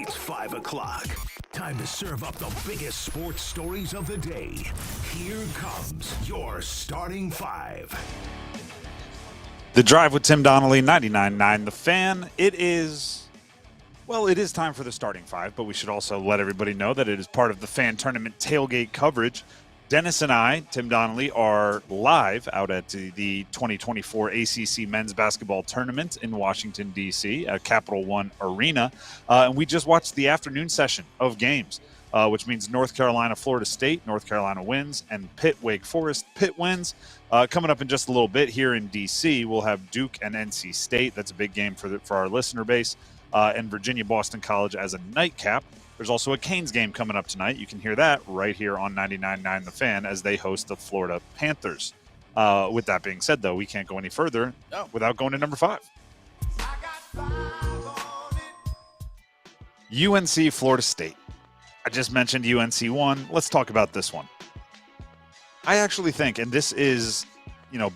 It's 5 o'clock. Time to serve up the biggest sports stories of the day. Here comes your starting five. The Drive with Tim Donnelly, 99.9 The Fan. It is time for the starting five, but we should also let everybody know that it is part of the Fan Tournament tailgate coverage. Dennis and I, Tim Donnelly, are live out at the 2024 ACC Men's Basketball Tournament in Washington, D.C. at Capital One Arena. And we just watched the afternoon session of games, which means North Carolina, Florida State. North Carolina wins, and Pitt, Wake Forest. Pitt wins. Coming up in just a little bit here in D.C., we'll have Duke and NC State. That's a big game for our listener base. And Virginia, Boston College as a nightcap. There's also a Canes game coming up tonight. You can hear that right here on 99.9 The Fan as they host the Florida Panthers. With that being said, though, we can't go any further without going to number 5. UNC, Florida State. I just mentioned UNC won. Let's talk about this one. I actually think, and this is,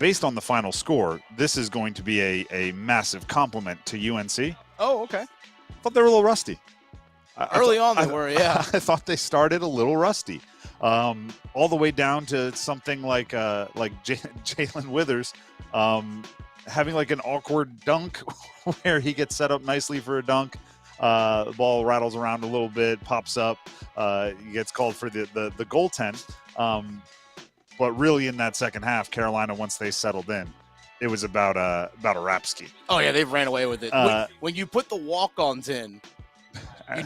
based on the final score, this is going to be a massive compliment to UNC. Oh, okay. I thought they were a little rusty. Early on they were, yeah. I thought they started a little rusty. All the way down to something like Jalen Withers having like an awkward dunk where he gets set up nicely for a dunk. The ball rattles around a little bit, pops up. He gets called for the goaltend. But really in that second half, Carolina, once they settled in, it was about a rap ski. Oh, yeah, they ran away with it. When you put the walk-ons in,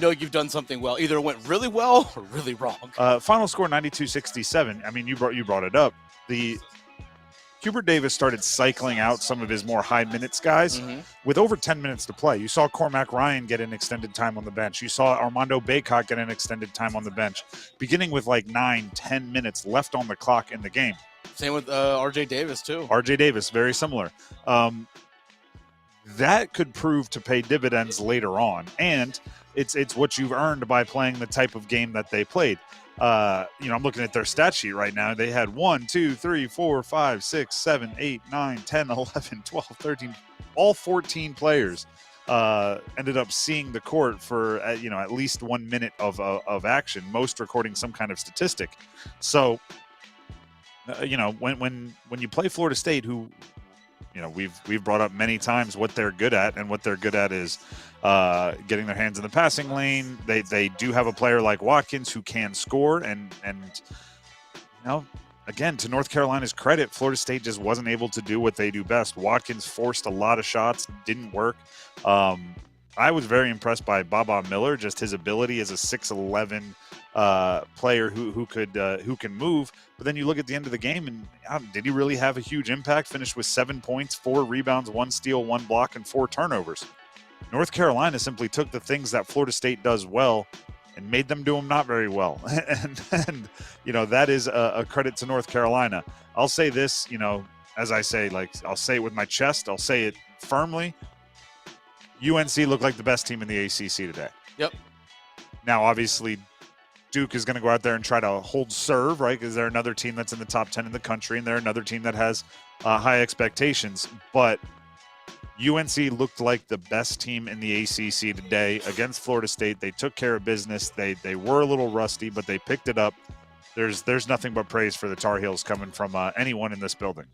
you've done something well. Either it went really well or really wrong. Final score 92-67. I mean, you brought it up. The Hubert Davis started cycling out some of his more high minutes guys with over 10 minutes to play. You saw Cormac Ryan get an extended time on the bench. You saw Armando Bacot get an extended time on the bench, beginning with like 9-10 minutes left on the clock in the game. Same with RJ Davis, too. RJ Davis, very similar. That could prove to pay dividends later on. And it's what you've earned by playing the type of game that they played. I'm looking at their stat sheet right now. They had 1, 2, 3, 4, 5, 6, 7, 8, 9, 10, 11, 12, 13. All 14 players ended up seeing the court for at least 1 minute of action, most recording some kind of statistic. So, when you play Florida State, who we've brought up many times what they're good at, and what they're good at is getting their hands in the passing lane. They do have a player like Watkins who can score, and again, to North Carolina's credit, Florida State just wasn't able to do what they do best. Watkins forced a lot of shots, didn't work. I was very impressed by Baba Miller, just his ability as a 6'11" player who can move. But then you look at the end of the game, and did he really have a huge impact? Finished with 7 points, 4 rebounds, 1 steal, 1 block, and 4 turnovers. North Carolina simply took the things that Florida State does well and made them do them not very well. and that is a credit to North Carolina. I'll say this, as I say, I'll say it with my chest. I'll say it firmly. UNC looked like the best team in the ACC today. Yep. Now, obviously, Duke is going to go out there and try to hold serve, right? Because they're another team that's in the top 10 in the country, and they're another team that has high expectations. But UNC looked like the best team in the ACC today against Florida State. They took care of business. They were a little rusty, but they picked it up. There's nothing but praise for the Tar Heels coming from anyone in this building.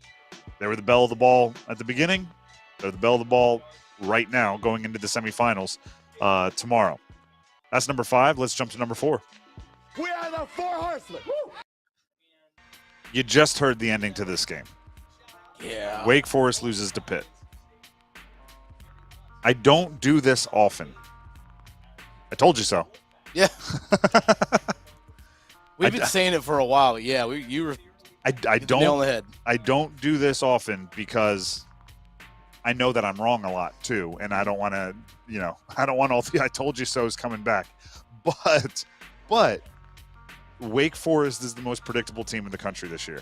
They were the belle of the ball at the beginning. They're the belle of the ball right now going into the semifinals tomorrow. That's number 5. Let's jump to number 4. We are the 4 horsemen. Woo! You just heard the ending to this game. Yeah. Wake Forest loses to Pitt. I don't do this often. I told you so. Yeah. We've been saying it for a while. Yeah, you were I don't nail on the head. I don't do this often because I know that I'm wrong a lot too, and I don't want to, I don't want all the I told you so's coming back. But Wake Forest is the most predictable team in the country this year.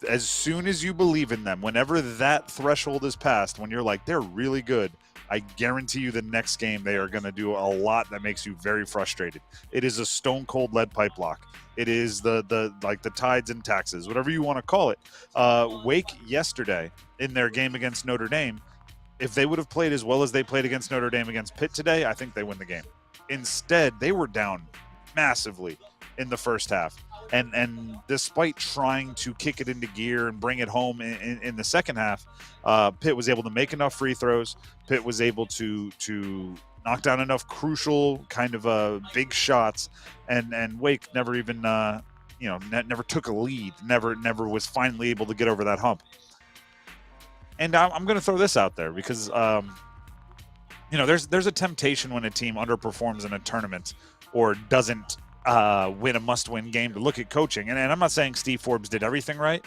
As soon as you believe in them, whenever that threshold is passed, when you're like, they're really good, I guarantee you the next game they are going to do a lot that makes you very frustrated. It is a stone cold lead pipe lock. It is the tides and taxes, whatever you want to call it. Wake yesterday in their game against Notre Dame, if they would have played as well as they played against Notre Dame against Pitt today, I think they win the game. Instead, they were down massively in the first half. And despite trying to kick it into gear and bring it home in the second half, Pitt was able to make enough free throws. Pitt was able to knock down enough crucial kind of big shots, and Wake never even never took a lead, never was finally able to get over that hump. And I'm going to throw this out there because there's a temptation when a team underperforms in a tournament or doesn't win a must-win game to look at coaching. And I'm not saying Steve Forbes did everything right.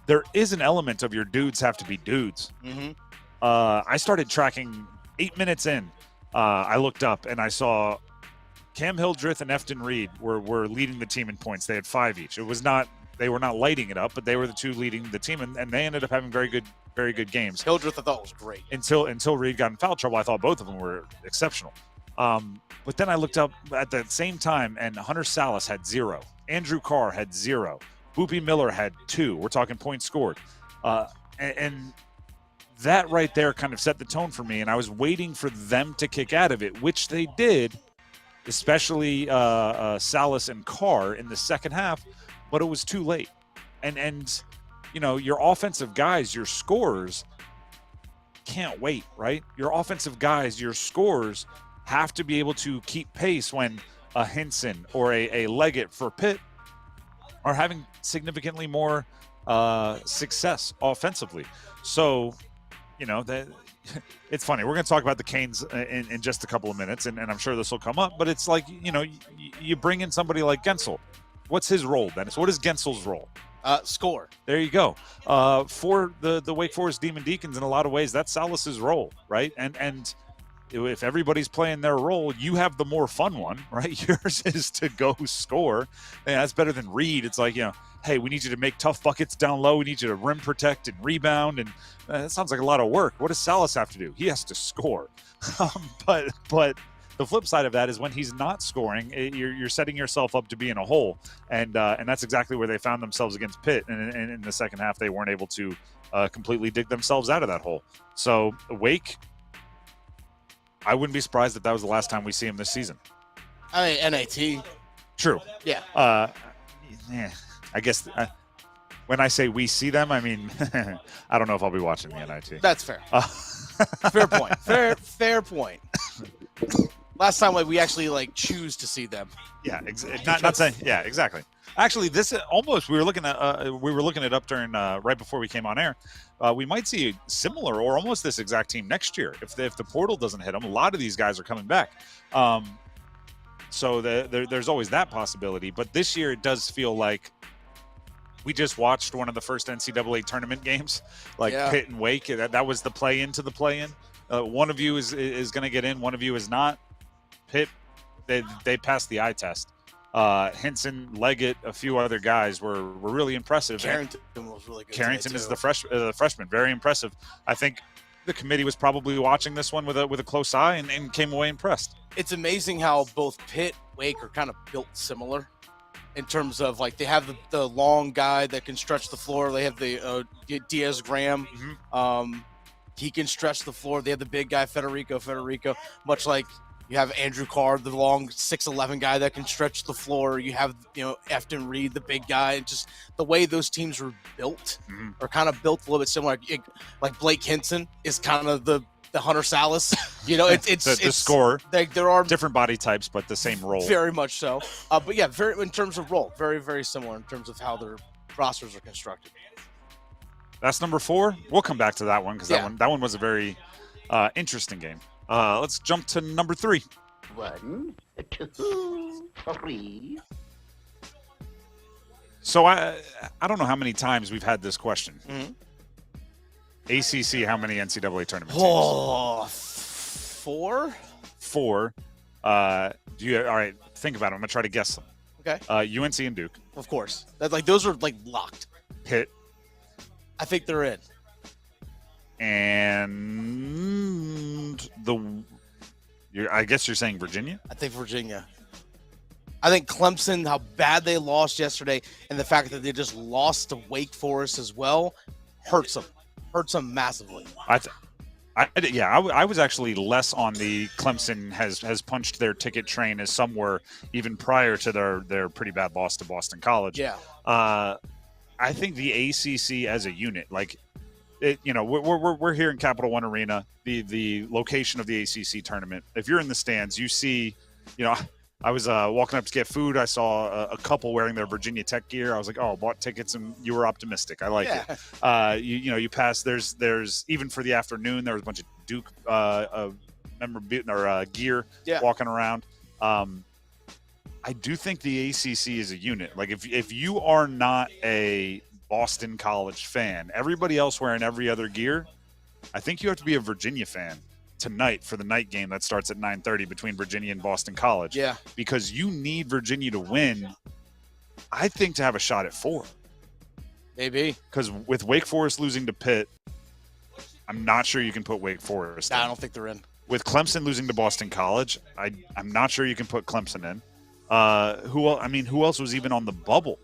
There is an element of your dudes have to be dudes. Mm-hmm. I started tracking 8 minutes in. I looked up and I saw Cam Hildreth and Efton Reed were leading the team in points. They had 5 each. They were not lighting it up, but they were the two leading the team, and they ended up having very good games. Hildreth I thought was great. Until Reed got in foul trouble, I thought both of them were exceptional. But then I looked up at the same time, and Hunter Salas had 0. Andrew Carr had 0. Boopy Miller had 2. We're talking points scored. And that right there kind of set the tone for me, and I was waiting for them to kick out of it, which they did, especially Salas and Carr in the second half, but it was too late. And your offensive guys, your scorers, can't wait, right? Your offensive guys, your scorers, have to be able to keep pace when a Hinson or a Leggett for Pitt are having significantly more success offensively. So, it's funny. We're going to talk about the Canes in just a couple of minutes, and I'm sure this will come up. But it's like, you bring in somebody like Gensel. What's his role, Dennis? What is Gensel's role? Score. There you go. For the Wake Forest Demon Deacons, in a lot of ways, that's Salas's role, right? And if everybody's playing their role, you have the more fun one, right? Yours is to go score. And that's better than Reed. It's like, hey, we need you to make tough buckets down low. We need you to rim protect and rebound. And that sounds like a lot of work. What does Salas have to do? He has to score. But the flip side of that is when he's not scoring, you're setting yourself up to be in a hole. And that's exactly where they found themselves against Pitt. And in the second half, they weren't able to completely dig themselves out of that hole. So Wake, I wouldn't be surprised if that was the last time we see him this season. I mean, NAT. True. Yeah. I guess when I say we see them, I mean, I don't know if I'll be watching the NIT. That's fair. Fair point. Fair point. Last time we actually choose to see them. Yeah, not saying. Yeah, exactly. Actually, this almost we were looking it up during right before we came on air. We might see a similar or almost this exact team next year if the portal doesn't hit them. A lot of these guys are coming back, so there's always that possibility. But this year it does feel like we just watched one of the first NCAA tournament games, Pitt and Wake. That was the play into the play in. One of you is going to get in. One of you is not. Pitt, they passed the eye test. Hinson, Leggett, a few other guys were really impressive. Carrington was really good. Carrington is the freshman, very impressive. I think the committee was probably watching this one with a close eye and came away impressed. It's amazing how both Pitt, Wake are kind of built similar in terms of they have the long guy that can stretch the floor. They have the Diaz Graham. Mm-hmm. He can stretch the floor. They have the big guy Federico, much like you have Andrew Carr, the long 6'11" guy that can stretch the floor. You have, Efton Reed, the big guy. Just the way those teams were built are kind of built a little bit similar. Like Blake Hinson is kind of the Hunter Salas. It's the scorer. There are different body types, but the same role. Very much so. But yeah, in terms of role, very, very similar in terms of how their rosters are constructed. That's number 4. We'll come back to that one because that one was a very interesting game. Let's jump to number 3. 1, 2, 3. So I don't know how many times we've had this question. Mm-hmm. ACC, how many NCAA tournament teams? Oh, 4? 4. All right, think about it. I'm going to try to guess them. Okay. UNC and Duke. Of course. Those are locked. Pitt. I think they're in. And I guess you're saying Virginia? I think Virginia. I think Clemson, how bad they lost yesterday, and the fact that they just lost to Wake Forest as well, hurts them massively. I was actually less on the Clemson has punched their ticket train as some were even prior to their pretty bad loss to Boston College. Yeah. I think the ACC as a unit, like, we're here in Capital One Arena, the location of the ACC tournament. If you're in the stands, you see, I was walking up to get food. I saw a couple wearing their Virginia Tech gear. I was like, oh, bought tickets, and you were optimistic. I like it. You pass. There's even for the afternoon, there was a bunch of Duke gear walking around. I do think the ACC is a unit. Like if you are not a Boston College fan, everybody else wearing every other gear, I think you have to be a Virginia fan tonight for the night game that starts at 9:30 between Virginia and Boston College. Yeah. Because you need Virginia to win, I think, to have a shot at 4. Maybe. Because with Wake Forest losing to Pitt, I'm not sure you can put Wake Forest in. I don't think they're in. With Clemson losing to Boston College, I'm not sure you can put Clemson in. Who else was even on the bubble?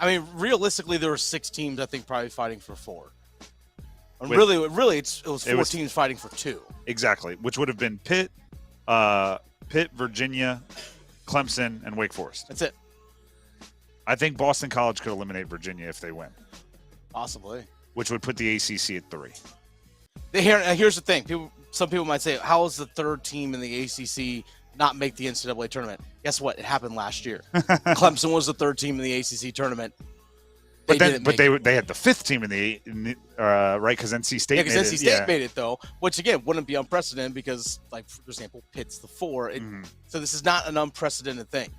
Realistically, there were 6 teams, I think, probably fighting for 4. And Wait, really, it was 4 teams fighting for 2. Exactly, which would have been Pitt, Virginia, Clemson, and Wake Forest. That's it. I think Boston College could eliminate Virginia if they win. Possibly. Which would put the ACC at 3. Here's the thing. Some people might say, how is the 3rd team in the ACC not make the NCAA tournament? Guess what? It happened last year. Clemson was the 3rd team in the ACC tournament. They had the 5th team in the right, because NC State. Yeah, because NC State made it though, which again wouldn't be unprecedented because, like, for example, Pitt's the 4. So this is not an unprecedented thing.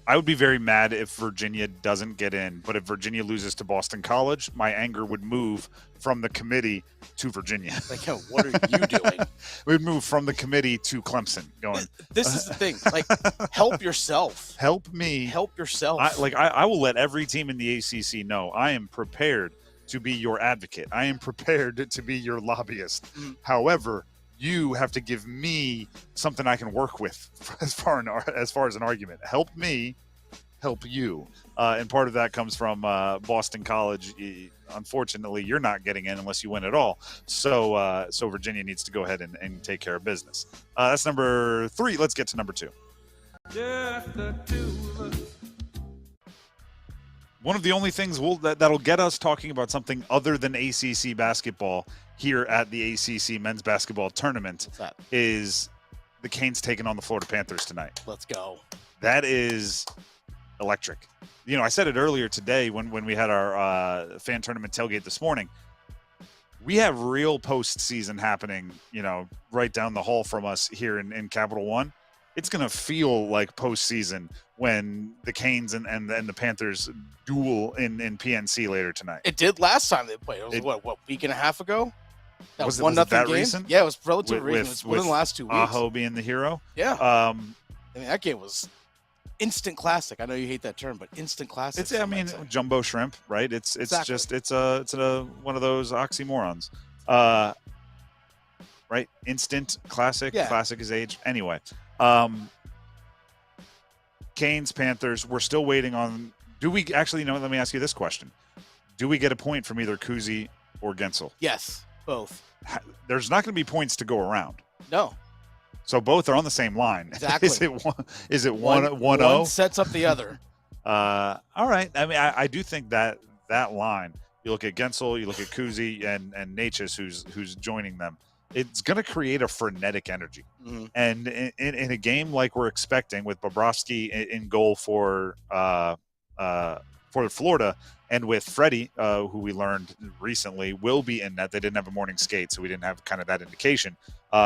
I would be very mad if Virginia doesn't get in, but if Virginia loses to Boston College, my anger would move from the committee to Virginia. Like, yo, what are you doing? We'd move from the committee to Clemson. Going. This is the thing. Like, help yourself. Help me. Help yourself. I will let every team in the ACC know I am prepared to be your advocate. I am prepared to be your lobbyist. However, you have to give me something I can work with as far as an argument. Help me, help you. And part of that comes from Boston College. Unfortunately, you're not getting in unless you win at all. So Virginia needs to go ahead and take care of business. That's number 3. Let's get to number 2. Just the 2 of us. One of the only things that'll get us talking about something other than ACC basketball here at the ACC men's basketball tournament is the Canes taking on the Florida Panthers tonight. Let's go. That is electric. I said it earlier today when we had our fan tournament tailgate this morning. We have real postseason happening, right down the hall from us here in Capital One. It's going to feel like postseason when the Canes and the Panthers duel in PNC later tonight. It did last time they played. It was what, week and a half ago? That was 1-0 game. Recent? Yeah, it was relatively recent. It was within the last 2 weeks. Aho being the hero. Yeah. That game was instant classic. I know you hate that term, but instant classic. It's jumbo shrimp, right? It's exactly. it's one of those oxymorons. Right? Instant classic. Yeah. Classic is age. Anyway. Canes, Panthers, we're still waiting on. Do we actually let me ask you this question. Do we get a point from either Kuzi or Gensel? Yes, both. There's not going to be points to go around. No. So both are on the same line. Exactly. Is it 1-0? One sets up the other. All right. I mean, I do think that line, you look at Gensel, you look at Kuzi and Natchez, who's joining them. It's going to create a frenetic energy. Mm-hmm. And in a game like we're expecting with Bobrovsky in goal for Florida, and with Freddie, who we learned recently will be in net. They didn't have a morning skate, so we didn't have kind of that indication.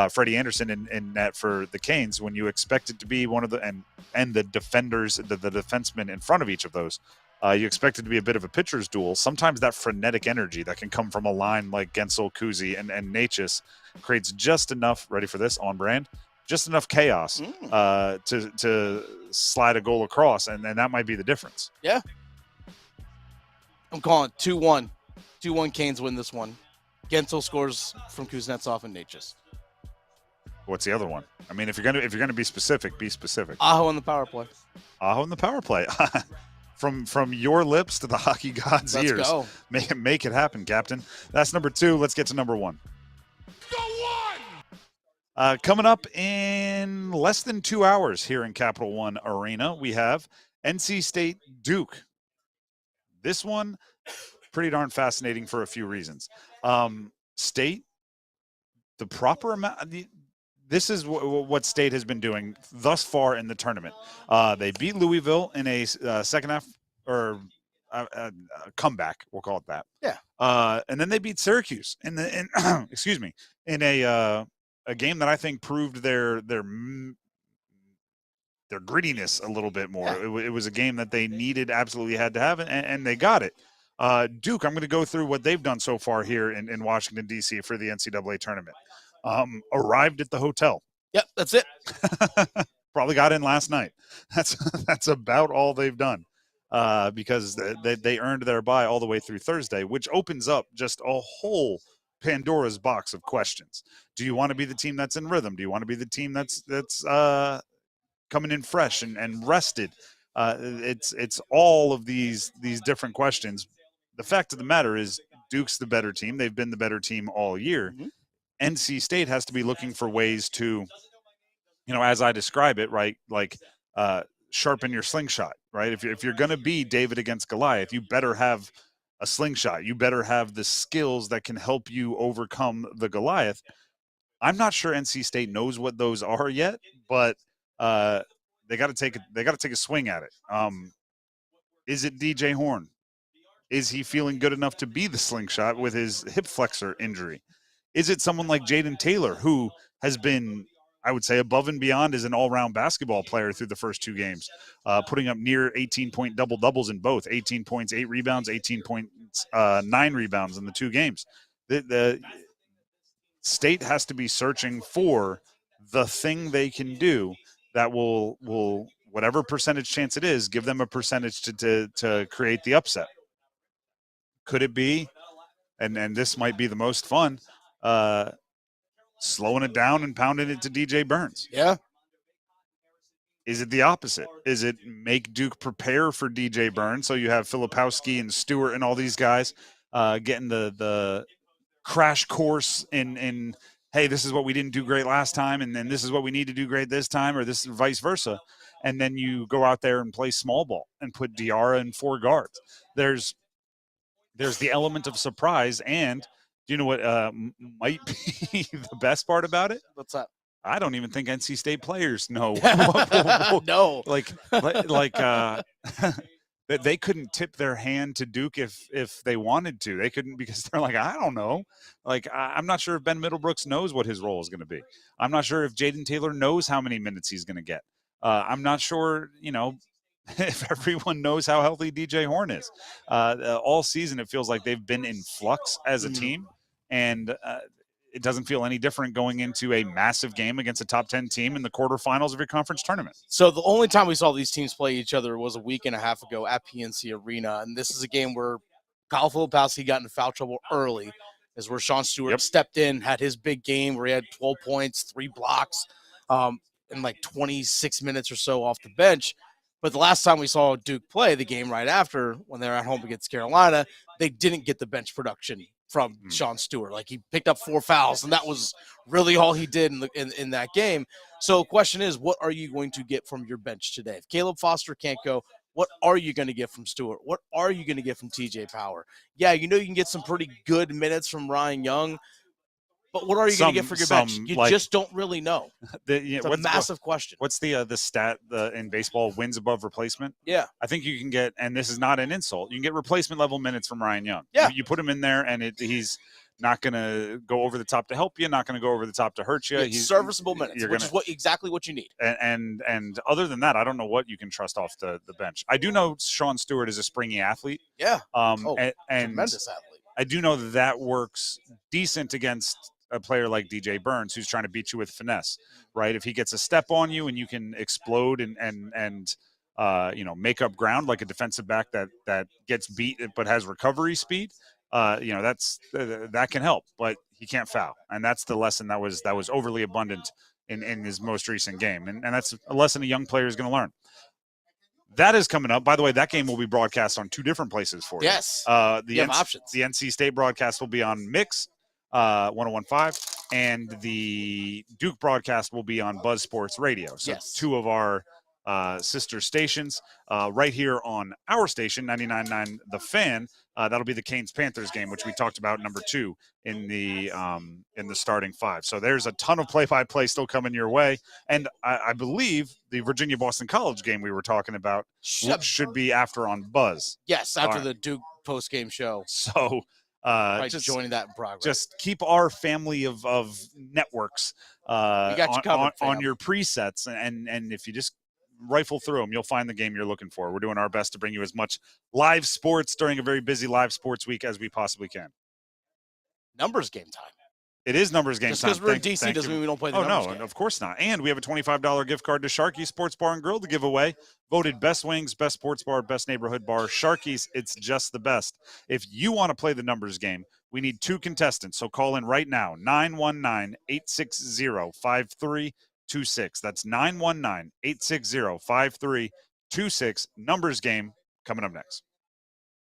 Freddie Anderson in net for the Canes, when you expect it to be one of the and the defenders, the defensemen in front of each of those, you expect it to be a bit of a pitcher's duel. Sometimes that frenetic energy that can come from a line like Gensel, Kuzi, and Natchez creates just enough, ready for this, on brand, just enough chaos to slide a goal across, and that might be the difference. Yeah. I'm calling 2-1. 2-1 Canes win this one. Gensel scores from Kuznetsov and Natchez. What's the other one? I mean, if you're gonna be specific, be specific. Aho on the power play. Aho on the power play. from your lips to the hockey god's Let's ears. go. Make it happen, Captain. That's number 2. Let's get to number 1. Coming up in less than 2 hours here in Capital One Arena, we have NC State Duke. This one, pretty darn fascinating for a few reasons. State, the proper amount. This is what State has been doing thus far in the tournament. They beat Louisville in a second half or a comeback. We'll call it that. Yeah. And then they beat Syracuse in excuse me, in a game that I think proved their grittiness a little bit more. Yeah. It was a game that they absolutely had to have, and they got it. Duke, I'm going to go through what they've done so far here in Washington, D.C. for the NCAA tournament. Arrived at the hotel. Yep, that's it. Probably got in last night. That's about all they've done because they earned their bye all the way through Thursday, which opens up just a whole Pandora's box of questions. Do you want to be the team that's in rhythm? Do you want to be the team that's coming in fresh and rested? It's all of these different questions. The fact of the matter is Duke's the better team. They've been the better team all year. Mm-hmm. NC State has to be looking for ways to, as I describe it, right, like sharpen your slingshot, right? If you're going to be David against Goliath, you better have a slingshot. You better have the skills that can help you overcome the Goliath. I'm not sure NC State knows what those are yet, but they got to take a swing at it. Is it DJ Horn? Is he feeling good enough to be the slingshot with his hip flexor injury? Is it someone like Jaden Taylor, who has been, I would say, above and beyond as an all-round basketball player through the first 2 games, putting up near 18-point double-doubles in both, 18 points, 8 rebounds, 18 points, 9 rebounds in the 2 games. The State has to be searching for the thing they can do that will whatever percentage chance it is, give them a percentage to create the upset. Could it be, and this might be the most fun, slowing it down and pounding it to DJ Burns? Yeah. Is it the opposite? Is it make Duke prepare for DJ Burns so you have Filipowski and Stewart and all these guys getting the crash course in hey, this is what we didn't do great last time, and then this is what we need to do great this time, or this vice versa. And then you go out there and play small ball and put Diarra in 4 guards. There's the element of surprise, and do you know what might be the best part about it? What's that? I don't even think NC State players know. No. Like they couldn't tip their hand to Duke if they wanted to. They couldn't, because they're like, I don't know. Like, I'm not sure if Ben Middlebrooks knows what his role is going to be. I'm not sure if Jaden Taylor knows how many minutes he's going to get. I'm not sure, if everyone knows how healthy DJ Horn is. All season, it feels like they've been in flux as a team, and it doesn't feel any different going into a massive game against a top 10 team in the quarterfinals of your conference tournament. So the only time we saw these teams play each other was a week and a half ago at PNC Arena, and this is a game where Kyle Filipowski got into foul trouble early, is where Sean Stewart stepped in, had his big game where he had 12 points, 3 blocks, in like 26 minutes or so off the bench. But the last time we saw Duke play, the game right after, when they were at home against Carolina, they didn't get the bench production from Sean Stewart. Like, he picked up 4 fouls, and that was really all he did in that game. So the question is, what are you going to get from your bench today? If Caleb Foster can't go, what are you going to get from Stewart? What are you going to get from TJ Power? Yeah, you can get some pretty good minutes from Ryan Young, but what are you going to get for your bench? You just don't really know. It's a massive question. What's the stat in baseball, wins above replacement? Yeah. I think you can get, and this is not an insult, you can get replacement level minutes from Ryan Young. Yeah. You put him in there, and he's not going to go over the top to help you, not going to go over the top to hurt you. He's serviceable minutes, which is exactly what you need. And other than that, I don't know what you can trust off the bench. I do know Sean Stewart is a springy athlete. Yeah. And tremendous athlete. I do know that works decent against a player like DJ Burns, who's trying to beat you with finesse, right? If he gets a step on you and you can explode and make up ground like a defensive back that gets beat but has recovery speed, that can help. But he can't foul, and that's the lesson that was overly abundant in his most recent game, and that's a lesson a young player is going to learn. that is coming up. By the way, that game will be broadcast on 2 different places for you. Yes. You have options. The NC State broadcast will be on Mix 101.5, and the Duke broadcast will be on Buzz Sports Radio. So yes. 2 of our sister stations right here on our station, 99.9 The Fan. That'll be the Canes-Panthers game, which we talked about, number 2 in the starting 5. So there's a ton of play-by-play still coming your way. And I believe the Virginia-Boston College game we were talking about should be after on Buzz. Yes, after the Duke post-game show. So just joining that in progress. Just keep our family of networks on your presets. And if you just rifle through them, you'll find the game you're looking for. We're doing our best to bring you as much live sports during a very busy live sports week as we possibly can. Numbers game time. It is numbers game Just time. because we're in DC doesn't mean we don't play the numbers game. Of course not. And we have a $25 gift card to Sharky's Sports Bar and Grill to give away. Voted best wings, best sports bar, best neighborhood bar. Sharky's, it's just the best. If you want to play the numbers game, we need 2 contestants. So call in right now, 919-860-5326. That's 919-860-5326. Numbers game coming up next.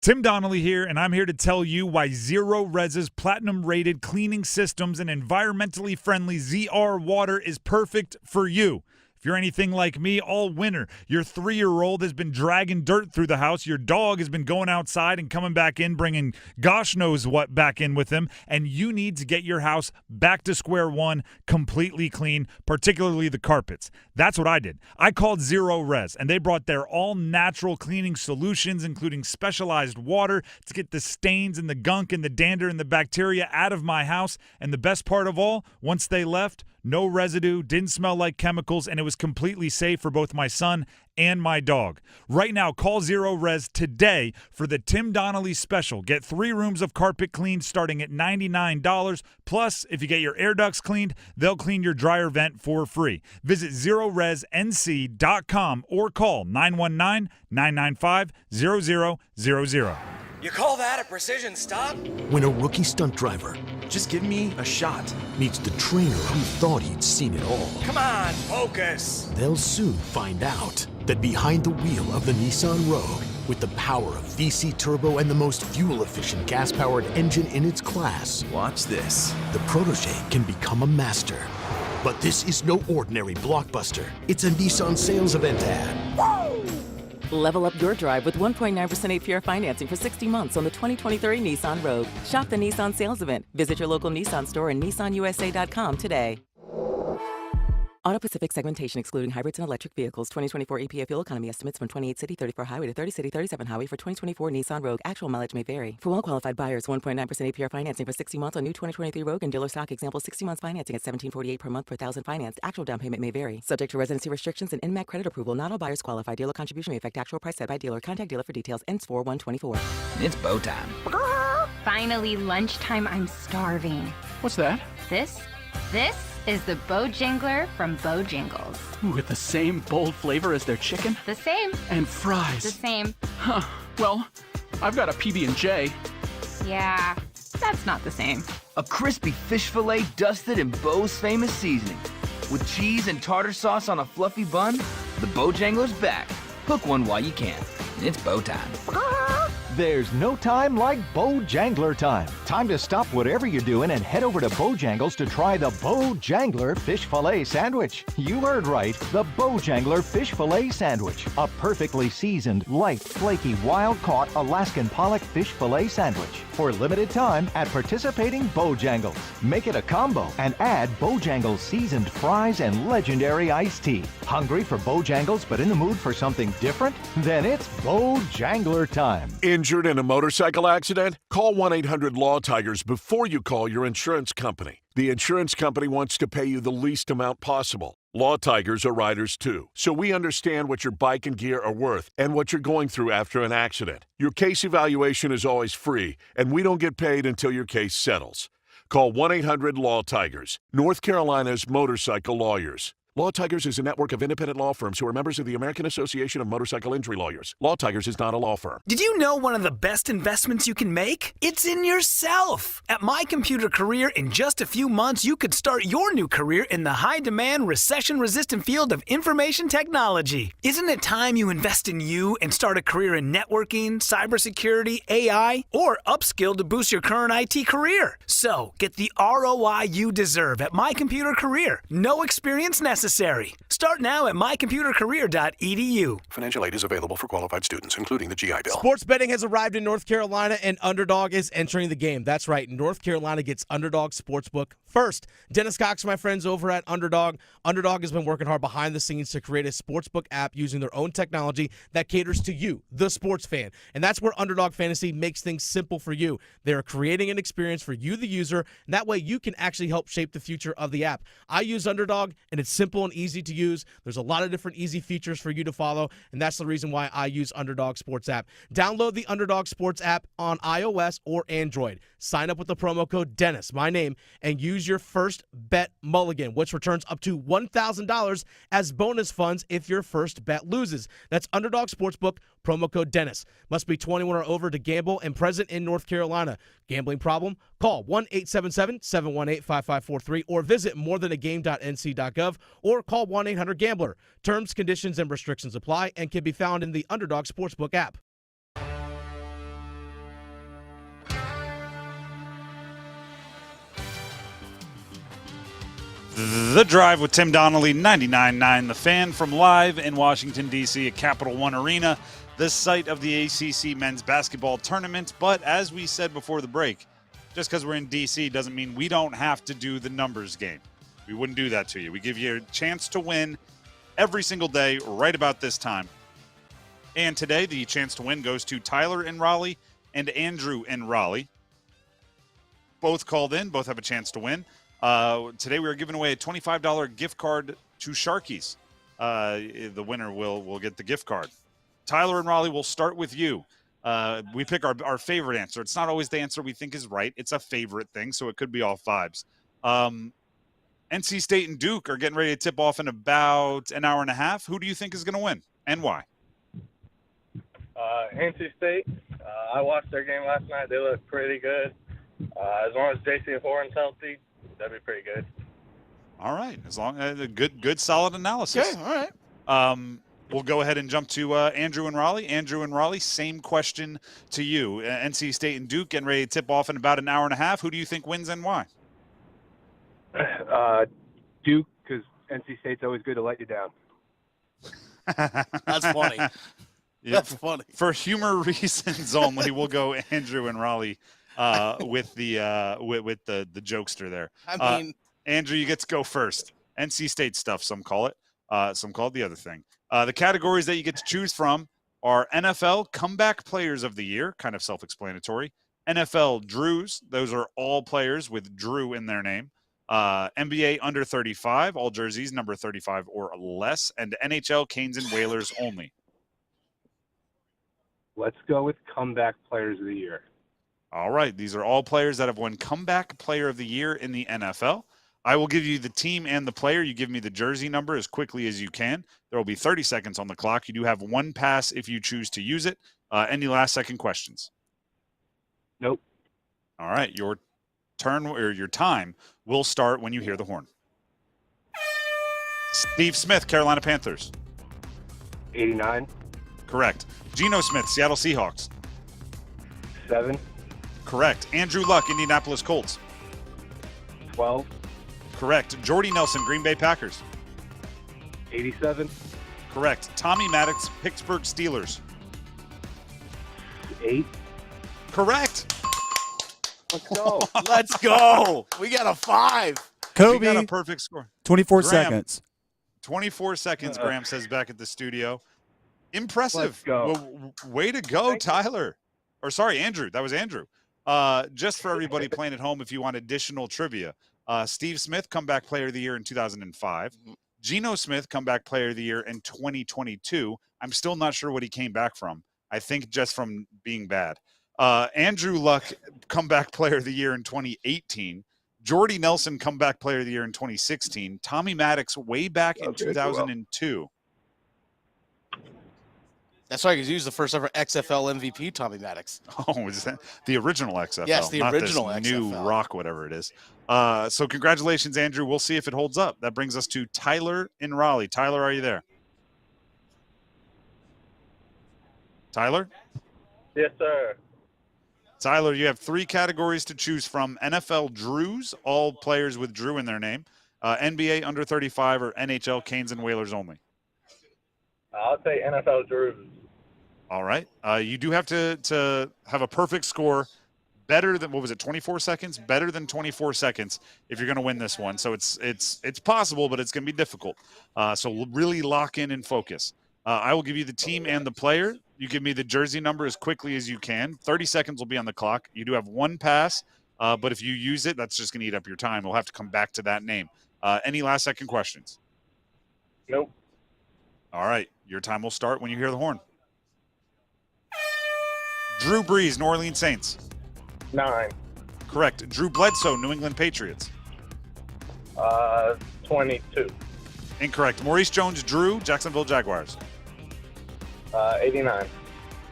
Tim Donnelly here, and I'm here to tell you why Zero Res's platinum-rated cleaning systems and environmentally friendly ZR water is perfect for you. If you're anything like me, all winter, your 3-year-old has been dragging dirt through the house, your dog has been going outside and coming back in, bringing gosh knows what back in with him, and you need to get your house back to square one, completely clean, particularly the carpets. That's what I did. I called Zero Res, and they brought their all-natural cleaning solutions, including specialized water to get the stains and the gunk and the dander and the bacteria out of my house, and the best part of all, once they left, no residue, didn't smell like chemicals, and it was completely safe for both my son and my dog. Right now, call Zero Res today for the Tim Donnelly special. Get 3 rooms of carpet cleaned starting at $99. Plus, if you get your air ducts cleaned, they'll clean your dryer vent for free. Visit ZeroResNC.com or call 919-995-0000. You call that a precision stop? When a rookie stunt driver Just give me a shot. meets the trainer who thought he'd seen it all, Come on, focus. they'll soon find out that behind the wheel of the Nissan Rogue, with the power of VC turbo and the most fuel-efficient gas-powered engine in its class, Watch this. the protege can become a master. But this is no ordinary blockbuster. It's a Nissan sales event ad. Level up your drive with 1.9% APR financing for 60 months on the 2023 Nissan Rogue. Shop the Nissan sales event. Visit your local Nissan store and nissanusa.com today. Auto Pacific segmentation excluding hybrids and electric vehicles. 2024 EPA fuel economy estimates from 28 city 34 highway to 30 city 37 highway for 2024 Nissan Rogue. Actual mileage may vary. For well-qualified buyers, 1.9% APR financing for 60 months on new 2023 Rogue and dealer stock. Example, 60 months financing at $1,748 per month per thousand financed. Actual down payment may vary. Subject to residency restrictions and NMAC credit approval. Not all buyers qualify. Dealer contribution may affect actual price set by dealer. Contact dealer for details. Ends 4/1/24. It's bow time. Finally, lunchtime. I'm starving. What's that? This is the Bojangler from Bojangles. With the same bold flavor as their chicken? The same. And fries. The same. Huh. Well, I've got a PB&J. Yeah, that's not the same. A crispy fish fillet dusted in Bo's famous seasoning. With cheese and tartar sauce on a fluffy bun, the Bojangler's back. Hook one while you can. It's bow time. There's no time like Bojangler time. Time to stop whatever you're doing and head over to Bojangles to try the Bojangler Fish Fillet Sandwich. You heard right, the Bojangler Fish Fillet Sandwich. A perfectly seasoned, light, flaky, wild-caught Alaskan pollock fish fillet sandwich. For limited time at participating Bojangles. Make it a combo and add Bojangles seasoned fries and legendary iced tea. Hungry for Bojangles but in the mood for something different? Then it's Bojangler time. Injured in a motorcycle accident? Call 1-800-LAW-TIGERS before you call your insurance company. The insurance company wants to pay you the least amount possible. Law Tigers are riders too, so we understand what your bike and gear are worth and what you're going through after an accident. Your case evaluation is always free, and we don't get paid until your case settles. Call 1-800-LAW-TIGERS, North Carolina's motorcycle lawyers. Law Tigers is a network of independent law firms who are members of the American Association of Motorcycle Injury Lawyers. Law Tigers is not a law firm. Did you know one of the best investments you can make? It's in yourself. At My Computer Career, in just a few months, you could start your new career in the high-demand, recession-resistant field of information technology. Isn't it time you invest in you and start a career in networking, cybersecurity, AI, or upskill to boost your current IT career? So, get the ROI you deserve at My Computer Career. No experience necessary. Start now at mycomputercareer.edu. Financial aid is available for qualified students, including the GI Bill. Sports betting has arrived in North Carolina, and Underdog is entering the game. That's right. North Carolina gets Underdog Sportsbook first. Dennis Cox, my friends over at Underdog. Underdog has been working hard behind the scenes to create a sportsbook app using their own technology that caters to you, the sports fan. And that's where Underdog Fantasy makes things simple for you. They're creating an experience for you, the user, and that way you can actually help shape the future of the app. I use Underdog, and it's simple and easy to use. There's a lot of different easy features for you to follow, and that's the reason why I use Underdog Sports app. Download the Underdog Sports app on iOS or Android. Sign up with the promo code Dennis, my name, and use your first bet mulligan, which returns up to $1,000 as bonus funds if your first bet loses. That's Underdog Sportsbook, promo code Dennis. Must be 21 or over to gamble and present in North Carolina. Gambling problem? Call 1-877-718-5543 or visit morethanagame.nc.gov or call 1-800-GAMBLER. Terms, conditions, and restrictions apply and can be found in the Underdog Sportsbook app. The Drive with Tim Donnelly, 99.9 The Fan, from live in Washington, D.C. at Capital One Arena, the site of the ACC Men's Basketball Tournament. But as we said before the break, just because we're in D.C. doesn't mean we don't have to do the numbers game. We wouldn't do that to you. We give you a chance to win every single day right about this time. And today, the chance to win goes to Tyler in Raleigh and Andrew in Raleigh. Both called in. Both have a chance to win. Today we are giving away a $25 gift card to Sharky's. The winner will get the gift card. Tyler and Raleigh, will start with you. We pick our favorite answer. It's not always the answer we think is right. It's a favorite thing, so it could be all fives. NC State and Duke are getting ready to tip off in about an hour and a half. Who do you think is going to win and why? NC State. I watched their game last night. They look pretty good. As long as JC Horn's healthy, that'd be pretty good. All right. As long as good, solid analysis. Okay. All right. We'll go ahead and jump to Andrew and Raleigh. Andrew and Raleigh, same question to you. NC State and Duke getting ready to tip off in about an hour and a half. Who do you think wins and why? Duke, because NC State's always good to let you down. That's funny. Yeah, that's funny. For humor reasons only, we'll go Andrew and Raleigh with the jokester there. I mean, Andrew, you get to go first. NC State stuff, some call it. Some call it the other thing. The categories that you get to choose from are NFL Comeback Players of the Year, kind of self-explanatory. NFL Drews, those are all players with Drew in their name. NBA Under 35, all jerseys number 35 or less. And NHL Canes and Whalers only. Let's go with Comeback Players of the Year. All right. These are all players that have won Comeback Player of the Year in the NFL. I will give you the team and the player. You give me the jersey number as quickly as you can. There will be 30 seconds on the clock. You do have one pass if you choose to use it. Any last-second questions? Nope. All right. Your turn or your time will start when you hear the horn. Steve Smith, Carolina Panthers. 89. Correct. Geno Smith, Seattle Seahawks. 7. Correct. Andrew Luck, Indianapolis Colts. 12. Correct. Jordy Nelson, Green Bay Packers. 87. Correct. Tommy Maddox, Pittsburgh Steelers. 8. Correct. Let's go. Let's go. We got a 5. We got a perfect score. 24 Graham, seconds. 24 seconds, Graham says back at the studio. Impressive. Let's go. Well, way to go, Tyler. Or sorry, Andrew. That was Andrew. Just for everybody playing at home, if you want additional trivia, Steve Smith, Comeback Player of the Year in 2005. Geno Smith, Comeback Player of the Year in 2022. I'm still not sure what he came back from. I think just from being bad. Andrew Luck, Comeback Player of the Year in 2018. Jordy Nelson, comeback player of the year in 2016. Tommy Maddox way back in 2002. That's right, because he was the first ever XFL MVP, Tommy Maddox. Oh, is that the original XFL? Yes, the not original this XFL. new rock, whatever it is. So congratulations, Andrew. We'll see if it holds up. That brings us to Tyler in Raleigh. Tyler, are you there? Tyler? Yes, sir. Tyler, you have 3 categories to choose from. NFL Drews, all players with Drew in their name. NBA under 35 or NHL Canes and Whalers only. I'll take NFL Drews. All right. You do have to have a perfect score better than, 24 seconds? Better than 24 seconds if you're going to win this one. So it's possible, but it's going to be difficult. So really lock in and focus. I will give you the team and the player. You give me the jersey number as quickly as you can. 30 seconds will be on the clock. You do have 1 pass, but if you use it, that's just going to eat up your time. We'll have to come back to that name. Any last-second questions? Nope. All right. Your time will start when you hear the horn. Drew Brees, New Orleans Saints. 9. Correct. Drew Bledsoe, New England Patriots. 22. Incorrect. Maurice Jones-Drew, Jacksonville Jaguars. 89.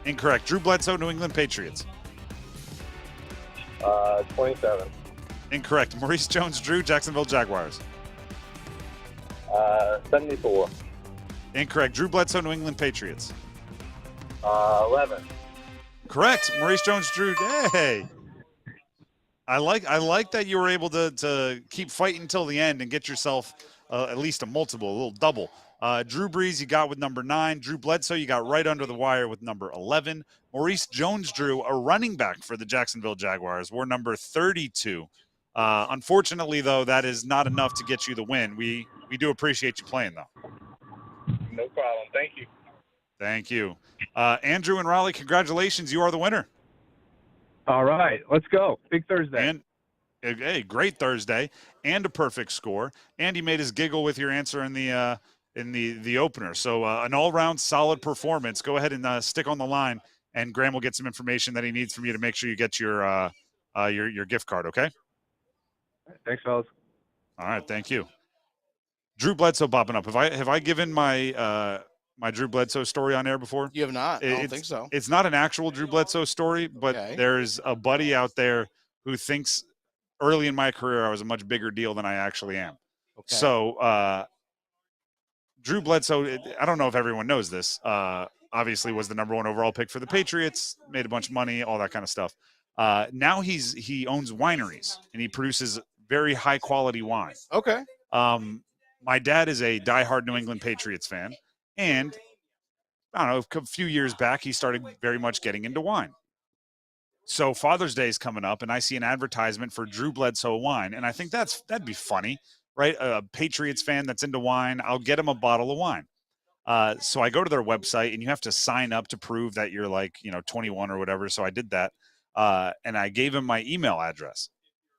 Incorrect. Drew Bledsoe, New England Patriots. 27. Incorrect. Maurice Jones-Drew, Jacksonville Jaguars. 74. Incorrect. Drew Bledsoe, New England Patriots. 11. Correct. Maurice Jones-Drew. Hey. I like that you were able to keep fighting until the end and get yourself at least a multiple, a little double. Drew Brees, you got with number 9. Drew Bledsoe, you got right under the wire with number 11. Maurice Jones-Drew, a running back for the Jacksonville Jaguars, wore number 32. Unfortunately, though, that is not enough to get you the win. We do appreciate you playing, though. No problem. Thank you. Thank you. Andrew and Raleigh, congratulations. You are the winner. All right, let's go. Big Thursday. And hey, great Thursday and a perfect score. Andy made us giggle with your answer in the opener. So an all-round solid performance. Go ahead and stick on the line, and Graham will get some information that he needs from you to make sure you get your gift card, okay? Thanks, fellas. All right, thank you. Drew Bledsoe popping up. Have I given my my Drew Bledsoe story on air before? You have not. I don't think so. It's not an actual Drew Bledsoe story, but there's a buddy out there who thinks early in my career I was a much bigger deal than I actually am. Okay. So Drew Bledsoe, I don't know if everyone knows this, obviously was the number 1 overall pick for the Patriots, made a bunch of money, all that kind of stuff. Now he owns wineries, and he produces very high-quality wine. Okay. My dad is a diehard New England Patriots fan, and I don't know, a few years back, he started very much getting into wine. So Father's Day is coming up, and I see an advertisement for Drew Bledsoe wine, and I think that'd be funny, right? A Patriots fan that's into wine, I'll get him a bottle of wine. So I go to their website, and you have to sign up to prove that you're 21 or whatever. So I did that, and I gave him my email address.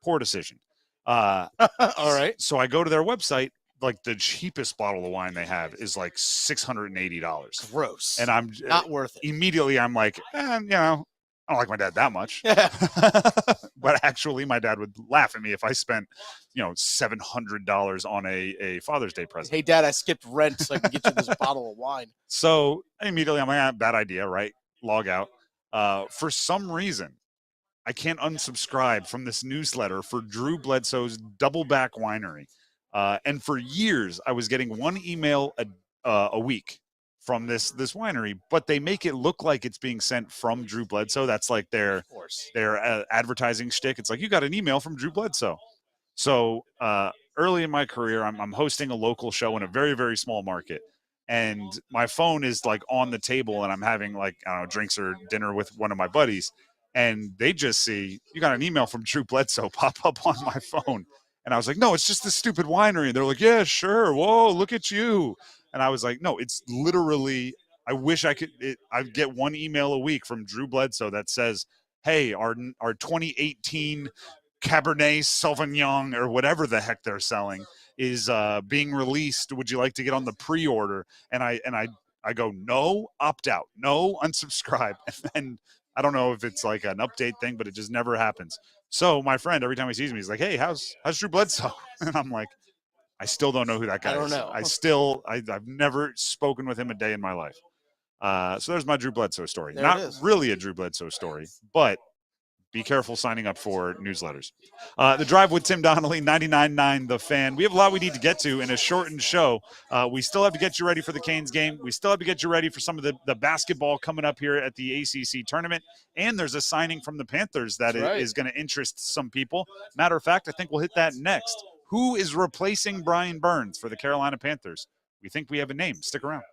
Poor decision. All right. So I go to their website. Like the cheapest bottle of wine they have is like $680. Gross. And I'm not worth it. Immediately I'm like, I don't like my dad that much. But actually my dad would laugh at me if I spent, $700 on a Father's Day present. Hey, Dad, I skipped rent so I can get you this bottle of wine. So immediately I'm like, bad idea, right? Log out. For some reason, I can't unsubscribe from this newsletter for Drew Bledsoe's Doubleback Winery. And for years, I was getting 1 email a week from this winery, but they make it look like it's being sent from Drew Bledsoe. That's like their advertising shtick. It's like, you got an email from Drew Bledsoe. So early in my career, I'm hosting a local show in a very, very small market. And my phone is like on the table, and I'm having drinks or dinner with one of my buddies. And they just see, you got an email from Drew Bledsoe pop up on my phone. And I was like, no, it's just this stupid winery. And they're like, yeah, sure. Whoa, look at you. And I was like, no, it's literally, I wish I could, I'd get 1 email a week from Drew Bledsoe that says, hey, our 2018 Cabernet Sauvignon or whatever the heck they're selling is being released. Would you like to get on the pre-order? And I go, no, opt out, no, unsubscribe. And then I don't know if it's like an update thing, but it just never happens. So my friend, every time he sees me, he's like, "Hey, how's Drew Bledsoe?" And I'm like, I still don't know who that guy is. I don't know. I've never spoken with him a day in my life. So there's my Drew Bledsoe story. There it Not is. really a Drew Bledsoe story, but be careful signing up for newsletters. The Drive with Tim Donnelly, 99.9 The Fan. We have a lot we need to get to in a shortened show. We still have to get you ready for the Canes game. We still have to get you ready for some of the basketball coming up here at the ACC Tournament. And there's a signing from the Panthers that is going to interest some people. Matter of fact, I think we'll hit that next. Who is replacing Brian Burns for the Carolina Panthers? We think we have a name. Stick around.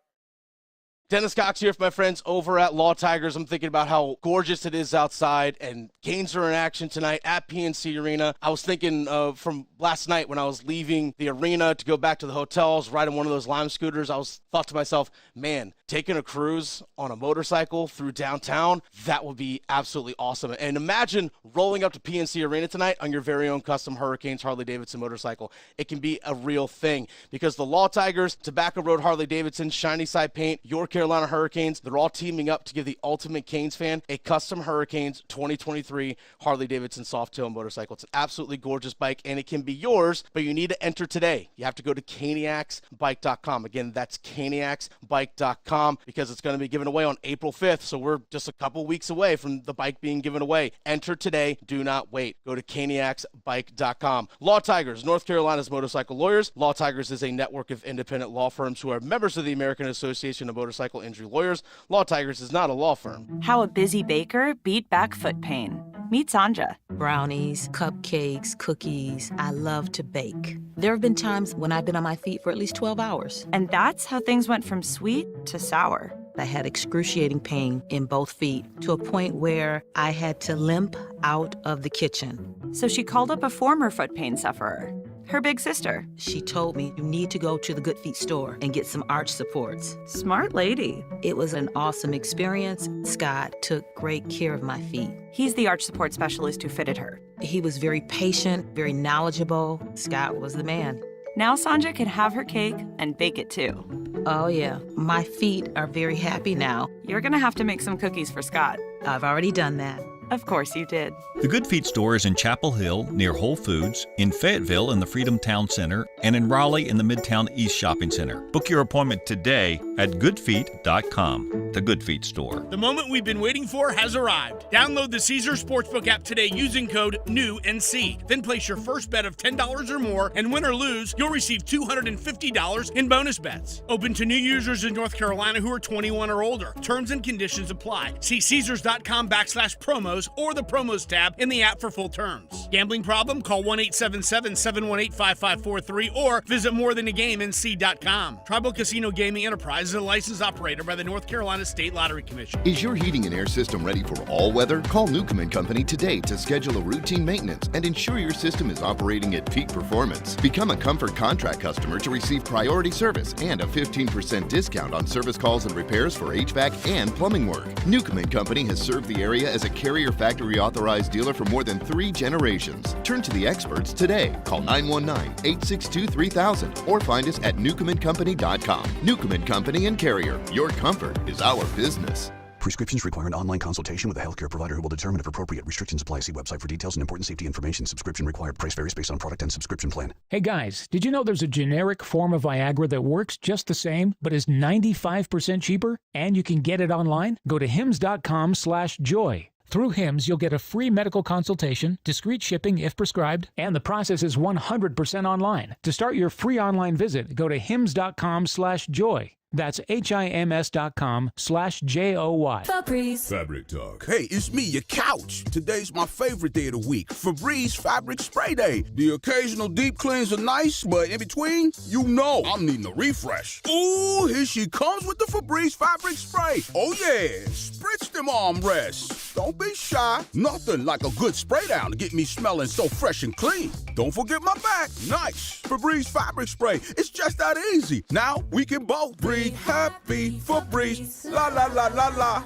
Dennis Cox here for my friends over at Law Tigers. I'm thinking about how gorgeous it is outside, and Canes are in action tonight at PNC Arena. I was thinking from last night when I was leaving the arena to go back to the hotel, I was riding one of those Lime scooters. I thought to myself, man, taking a cruise on a motorcycle through downtown, that would be absolutely awesome. And imagine rolling up to PNC Arena tonight on your very own custom Hurricanes Harley-Davidson motorcycle. It can be a real thing because the Law Tigers, Tobacco Road Harley-Davidson, Shiny Side Paint, your Carolina Hurricanes, they're all teaming up to give the ultimate Canes fan a custom Hurricanes 2023 Harley-Davidson Softail motorcycle. It's an absolutely gorgeous bike, and it can be yours, but you need to enter today. You have to go to caniacsbike.com. Again, that's caniacsbike.com because it's going to be given away on April 5th, so we're just a couple weeks away from the bike being given away. Enter today. Do not wait. Go to caniacsbike.com. Law Tigers, North Carolina's motorcycle lawyers. Law Tigers is a network of independent law firms who are members of the American Association of Motorcycle Injury Lawyers. Law Tigers is not a law firm. How a busy baker beat back foot pain. Meet Sanja. Brownies, cupcakes, cookies. I love to bake. There have been times when I've been on my feet for at least 12 hours. And that's how things went from sweet to sour. I had excruciating pain in both feet to a point where I had to limp out of the kitchen. So she called up a former foot pain sufferer, her big sister. She told me, you need to go to the Good Feet store and get some arch supports. Smart lady. It was an awesome experience. Scott took great care of my feet. He's the arch support specialist who fitted her. He was very patient, very knowledgeable. Scott was the man. Now Sanja can have her cake and bake it too. Oh yeah, my feet are very happy now. You're gonna have to make some cookies for Scott. I've already done that. Of course you did. The Good Feet store is in Chapel Hill near Whole Foods, in Fayetteville in the Freedom Town Center, and in Raleigh in the Midtown East Shopping Center. Book your appointment today at goodfeet.com. The Good Feet store. The moment we've been waiting for has arrived. Download the Caesars Sportsbook app today using code NEWNC. Then place your first bet of $10 or more, and win or lose, you'll receive $250 in bonus bets. Open to new users in North Carolina who are 21 or older. Terms and conditions apply. See Caesars.com/promos or the promos tab in the app for full terms. Gambling problem? Call 1-877-718-5543 or visit morethanagamenc.com. Tribal Casino Gaming Enterprise is a licensed operator by the North Carolina State Lottery Commission. Is your heating and air system ready for all weather? Call Newcomb & Company today to schedule a routine maintenance and ensure your system is operating at peak performance. Become a Comfort Contract customer to receive priority service and a 15% discount on service calls and repairs for HVAC and plumbing work. Newcomb & Company has served the area as a Carrier Factory authorized dealer for more than 3 generations. Turn to the experts today. Call 919-862-3000 or find us at newcombandcompany.com. Newcomb & Company and Carrier. Your comfort is our business. Prescriptions require an online consultation with a healthcare provider who will determine if appropriate. Restrictions apply. See website for details and important safety information. Subscription required. Price varies based on product and subscription plan. Hey guys, did you know there's a generic form of Viagra that works just the same, but is 95% cheaper? And you can get it online? Go to hims.com/joy. Through HIMS, you'll get a free medical consultation, discreet shipping if prescribed, and the process is 100% online. To start your free online visit, go to hims.com/joy. That's HIMS.com/JOY. Febreze. Fabric Talk. Hey, it's me, your couch. Today's my favorite day of the week. Febreze Fabric Spray Day. The occasional deep cleans are nice, but in between, you know I'm needing a refresh. Ooh, here she comes with the Febreze Fabric Spray. Oh yeah, spritz them armrests. Don't be shy. Nothing like a good spray down to get me smelling so fresh and clean. Don't forget my back. Nice. Febreze Fabric Spray. It's just that easy. Now we can both breathe. Happy Febreze, la la la la la.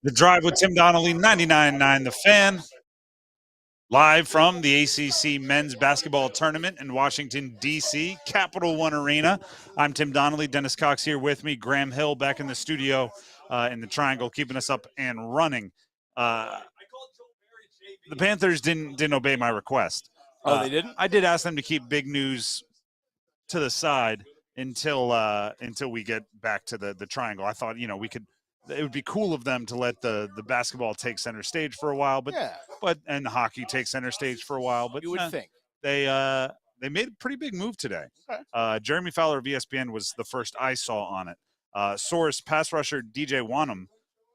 The Drive with Tim Donnelly, 99.9 The Fan. Live from the ACC Men's Basketball Tournament in Washington, D.C., Capital One Arena. I'm Tim Donnelly. Dennis Cox here with me. Graham Hill back in the studio in the Triangle, keeping us up and running. The Panthers didn't obey my request. Oh, they didn't? I did ask them to keep big news to the side until we get back to the Triangle. I thought, it would be cool of them to let the basketball take center stage for a while, and hockey take center stage for a while. But you would think they made a pretty big move today. Okay. Jeremy Fowler of ESPN was the first I saw on it. Source pass rusher DJ Wonnum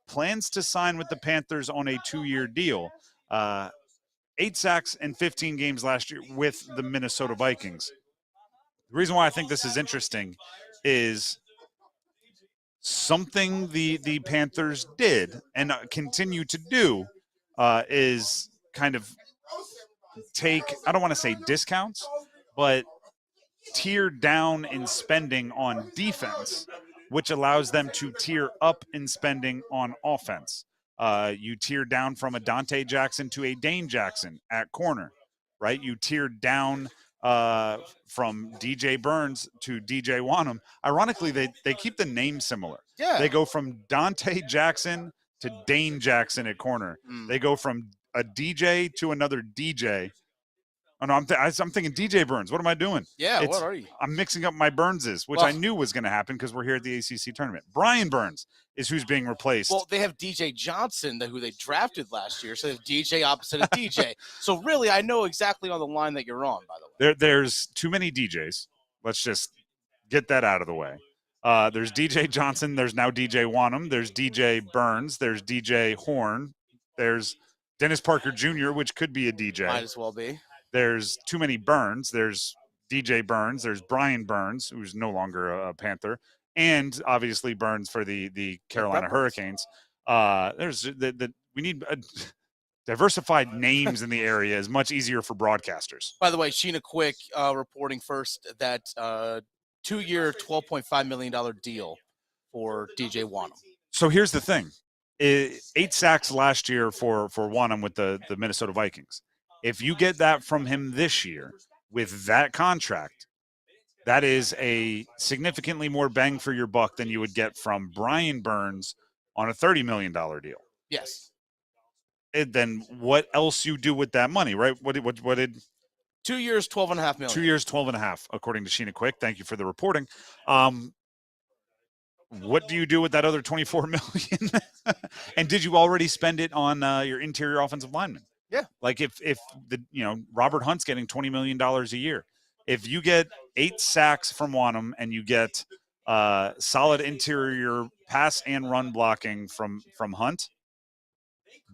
plans to sign with the Panthers on a 2-year deal. 8 sacks in 15 games last year with the Minnesota Vikings. The reason why I think this is interesting is something the Panthers did and continue to do is kind of take, I don't want to say discounts, but tier down in spending on defense, which allows them to tier up in spending on offense. You tier down from a Dante Jackson to a Dane Jackson at corner, right? You tier down from DJ Burns to DJ Wonnum. Ironically, they keep the name similar. Yeah. They go from Dante Jackson to Dane Jackson at corner. They go from a DJ to another DJ. Oh, no, I'm thinking DJ Burns. What am I doing? Yeah, what are you? I'm mixing up my Burnses, which I knew was going to happen because we're here at the ACC Tournament. Brian Burns is who's being replaced. Well, they have DJ Johnson, who they drafted last year, so they have DJ opposite of DJ. So really, I know exactly on the line that you're on, by the way. There's too many DJs. Let's just get that out of the way. There's DJ Johnson. There's now DJ Wonnum. There's DJ Burns. There's DJ Horn. There's Dennis Parker Jr., which could be a DJ. Might as well be. There's too many Burns. There's DJ Burns. There's Brian Burns, who's no longer a Panther, and obviously Burns for the Carolina Hurricanes. We need diversified names in the area is much easier for broadcasters. By the way, Sheena Quick reporting first that 2-year, $12.5 million deal for DJ Wonnum. So here's the thing: 8 sacks last year for Wonnum with the Minnesota Vikings. If you get that from him this year with that contract, that is a significantly more bang for your buck than you would get from Brian Burns on a $30 million deal. Yes. And then what else you do with that money, right? What did 2 years, $12.5 million. 2 years, 12.5, according to Sheena Quick. Thank you for the reporting. What do you do with that other $24 million? And did you already spend it on your interior offensive lineman? Yeah. Like if Robert Hunt's getting $20 million a year. If you get 8 sacks from Wonnum and you get solid interior pass and run blocking from Hunt,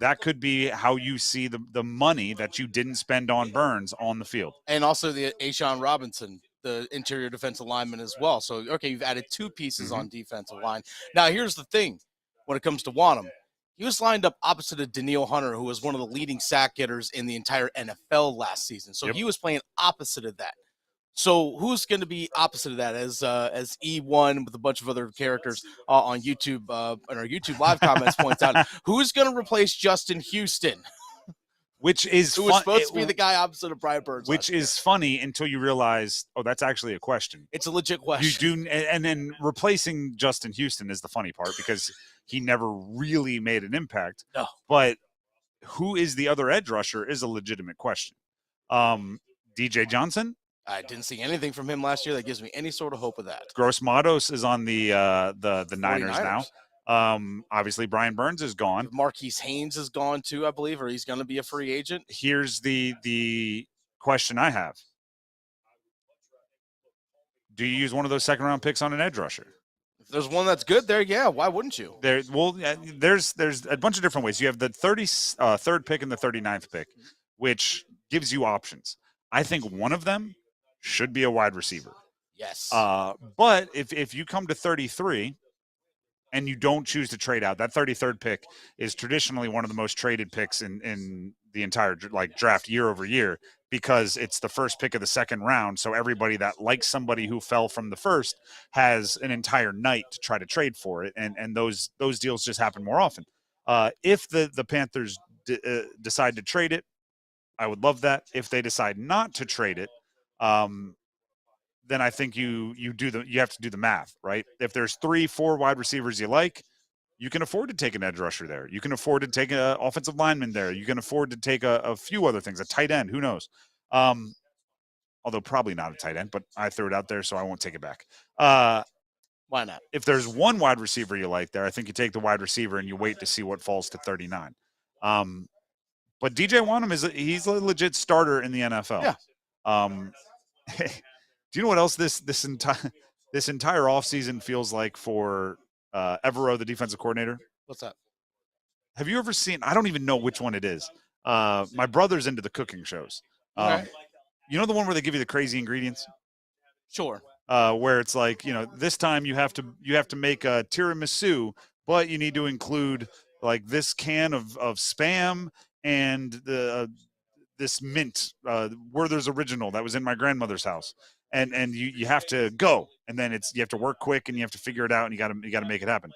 that could be how you see the money that you didn't spend on Burns on the field. And also the Ashawn Robinson, the interior defensive lineman as well. So, okay, you've added 2 pieces on defensive line. Now, here's the thing when it comes to Wonnum. He was lined up opposite of Danielle Hunter, who was one of the leading sack getters in the entire NFL last season. So he was playing opposite of that. So who's going to be opposite of that as E1 with a bunch of other characters on YouTube, on our YouTube live comments points out, who's going to replace Justin Houston? Which is who was supposed to be the guy opposite of Brian Burns. Which is funny until you realize, that's actually a question. It's a legit question. You do, and then replacing Justin Houston is the funny part because he never really made an impact. No. But who is the other edge rusher is a legitimate question. DJ Johnson? I didn't see anything from him last year that gives me any sort of hope of that. Gross Matos is on the Niners now. Obviously, Brian Burns is gone. Marquise Haynes is gone too, I believe, or he's going to be a free agent. Here's the question I have. Do you use one of those second-round picks on an edge rusher? If there's one that's good there, yeah, why wouldn't you? There's a bunch of different ways. You have the 33rd pick and the 39th pick, which gives you options. I think one of them should be a wide receiver. Yes. But if you come to 33 and you don't choose to trade out, that 33rd pick is traditionally one of the most traded picks in the entire draft year over year because it's the first pick of the second round. So everybody that likes somebody who fell from the first has an entire night to try to trade for it. And those deals just happen more often. If the Panthers decide to trade it, I would love that. If they decide not to trade it, then I think you have to do the math, right? If there's 3-4 wide receivers you like, you can afford to take an edge rusher there. You can afford to take an offensive lineman there. You can afford to take a few other things, a tight end, who knows? Although probably not a tight end, but I threw it out there, so I won't take it back. Why not? If there's one wide receiver you like there, I think you take the wide receiver and you wait to see what falls to 39. But DJ Wonnum he's a legit starter in the NFL. Yeah. Do you know what else this entire offseason feels like for Evero, the defensive coordinator? What's that? Have you ever seen? I don't even know which one it is. My brother's into the cooking shows. Okay. You know the one where they give you the crazy ingredients? Sure. Where it's like, this time you have to make a tiramisu, but you need to include like this can of Spam and this mint Werther's Original that was in my grandmother's house, and you have to go, and then you have to work quick and you have to figure it out, and you got to make it happen.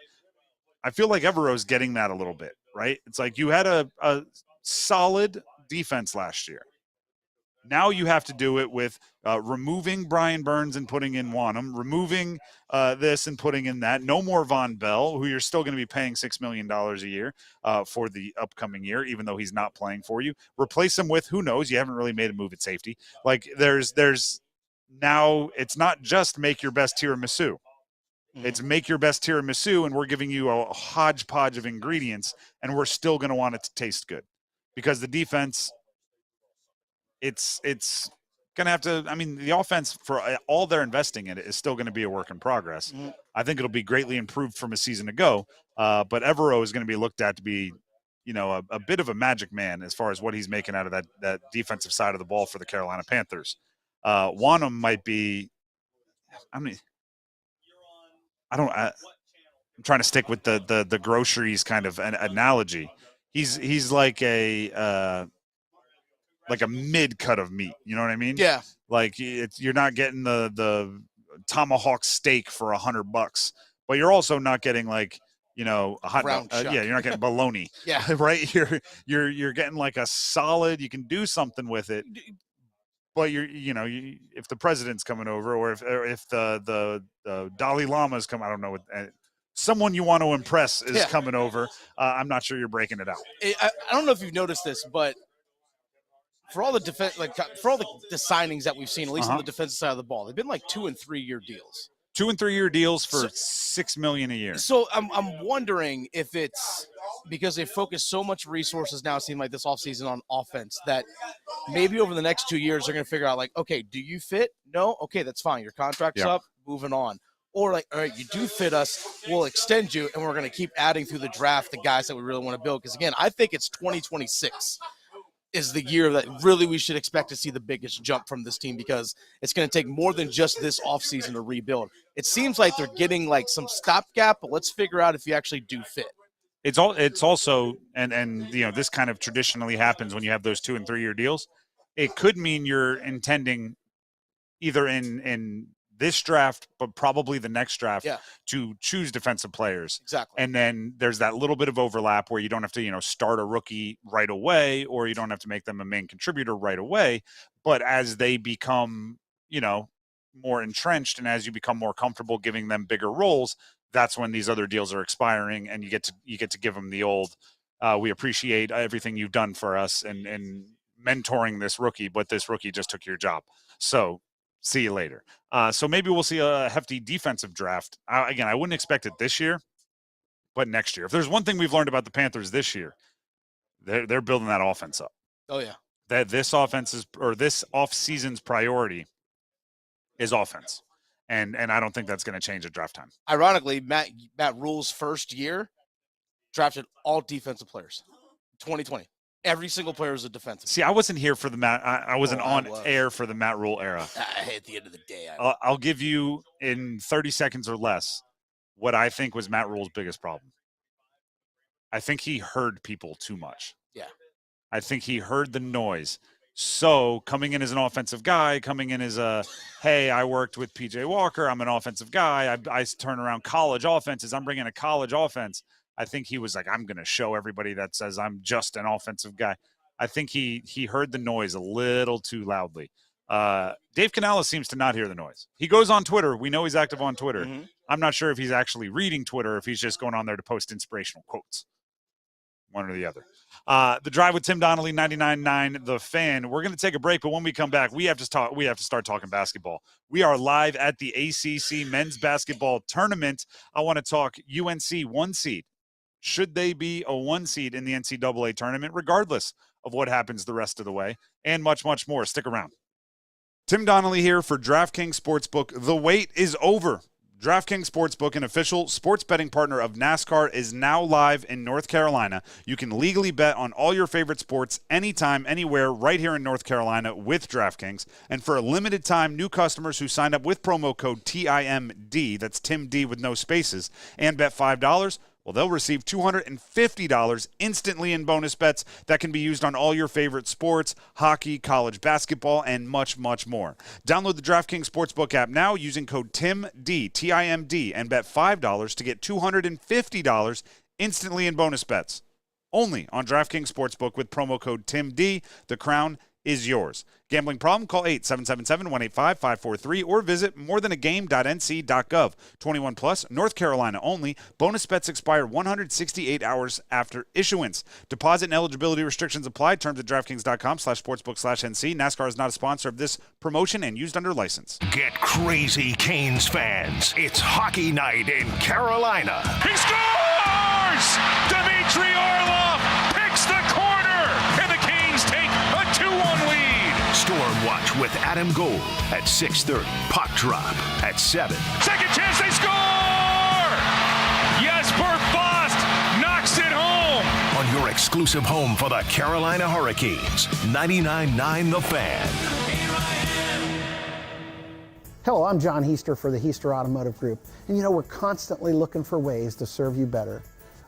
I feel like Evero's getting that a little bit, right? It's like you had a solid defense last year. Now you have to do it with removing Brian Burns and putting in Wonnum, removing this and putting in that. No more Von Bell, who you're still going to be paying $6 million a year for the upcoming year, even though he's not playing for you. Replace him with, who knows? You haven't really made a move at safety. Like there's now it's not just make your best tiramisu. It's make your best tiramisu, and we're giving you a hodgepodge of ingredients, and we're still going to want it to taste good because the defense – it's going to have to – I mean, the offense, for all they're investing in it, is still going to be a work in progress. Mm-hmm. I think it'll be greatly improved from a season ago, but Evero is going to be looked at to be, a bit of a magic man as far as what he's making out of that defensive side of the ball for the Carolina Panthers. Wonnum might be – I'm trying to stick with the groceries kind of an analogy. He's like a mid cut of meat. You know what I mean? Yeah. Like you're not getting the tomahawk steak for $100, but you're also not getting like, a hot dog. Yeah. You're not getting bologna. Yeah. Right. You're getting like a solid, you can do something with it. But if the president's coming over, or if the Dalai Lama's come, I don't know, someone you want to impress is coming over, I'm not sure you're breaking it out. I don't know if you've noticed this, but for all the the signings that we've seen, at least on the defensive side of the ball, they've been like 2 and 3 year deals. 2 and 3 year deals for $6 million a year. So I'm wondering if it's because they focus so much resources now, it seems like this offseason, on offense, that maybe over the next 2 years they're going to figure out, like, okay, do you fit? No? Okay, that's fine. Your contract's up, moving on. Or like, all right, you do fit us, we'll extend you, and we're going to keep adding through the draft the guys that we really want to build. Because, again, I think it's 2026 is the year that really we should expect to see the biggest jump from this team, because it's going to take more than just this offseason to rebuild. It seems like they're getting like some stopgap, but let's figure out if you actually do fit. It's also, and this kind of traditionally happens when you have those 2 and 3 year deals. It could mean you're intending either in this draft, but probably the next draft, to choose defensive players. Exactly. And then there's that little bit of overlap where you don't have to, start a rookie right away, or you don't have to make them a main contributor right away. But as they become, more entrenched, and as you become more comfortable giving them bigger roles, that's when these other deals are expiring, and you get to give them the old, we appreciate everything you've done for us and mentoring this rookie, but this rookie just took your job. So see you later. So maybe we'll see a hefty defensive draft. Again, I wouldn't expect it this year, but next year. If there's one thing we've learned about the Panthers this year, they're building that offense up. Oh, yeah. That this offseason's priority is offense. And I don't think that's going to change at draft time. Ironically, Matt Rule's first year drafted all defensive players. 2020. Every single player was a defensive. See, I wasn't here for the Matt. I wasn't air for the Matt Rule era. At the end of the day, I'll give you in 30 seconds or less what I think was Matt Rule's biggest problem. I think he heard people too much. Yeah. I think he heard the noise. So coming in as an offensive guy, coming in as hey, I worked with PJ Walker, I'm an offensive guy, I turn around college offenses, I'm bringing a college offense. I think he was like, I'm going to show everybody that says I'm just an offensive guy. I think he heard the noise a little too loudly. Dave Canales seems to not hear the noise. He goes on Twitter. We know he's active on Twitter. Mm-hmm. I'm not sure if he's actually reading Twitter or if he's just going on there to post inspirational quotes. One or the other. The Drive with Tim Donnelly, 99.9 The Fan. We're going to take a break, but when we come back, we have to start talking basketball. We are live at the ACC Men's Basketball Tournament. I want to talk UNC 1 seed. Should they be a 1 seed in the NCAA Tournament, regardless of what happens the rest of the way, and much, much more. Stick around. Tim Donnelly here for DraftKings Sportsbook. The wait is over. DraftKings Sportsbook, an official sports betting partner of NASCAR, is now live in North Carolina. You can legally bet on all your favorite sports anytime, anywhere, right here in North Carolina with DraftKings. And for a limited time, new customers who sign up with promo code TIMD, that's Tim D with no spaces, and bet $5, well, they'll receive $250 instantly in bonus bets that can be used on all your favorite sports, hockey, college basketball, and much, much more. Download the DraftKings Sportsbook app now using code TIMD, T-I-M-D, and bet $5 to get $250 instantly in bonus bets. Only on DraftKings Sportsbook with promo code TIMD. The crown is yours. Gambling problem? Call 877-185-543 or visit morethanagame.nc.gov. 21 plus, North Carolina only. Bonus bets expire 168 hours after issuance. Deposit and eligibility restrictions apply. Terms at DraftKings.com/sportsbook/NC. NASCAR is not a sponsor of this promotion and used under license. Get crazy, Canes fans. It's hockey night in Carolina. He scores! Dmitry Orlov picks the corner, and the Canes take a 2-1 lead. Storm Watch with Adam Gold at 6:30. Puck drop at 7. Second chance, they score! Jesper Fast knocks it home. On your exclusive home for the Carolina Hurricanes, 99.9 The Fan. Hello, I'm John Heister for the Heister Automotive Group. And you know, we're constantly looking for ways to serve you better.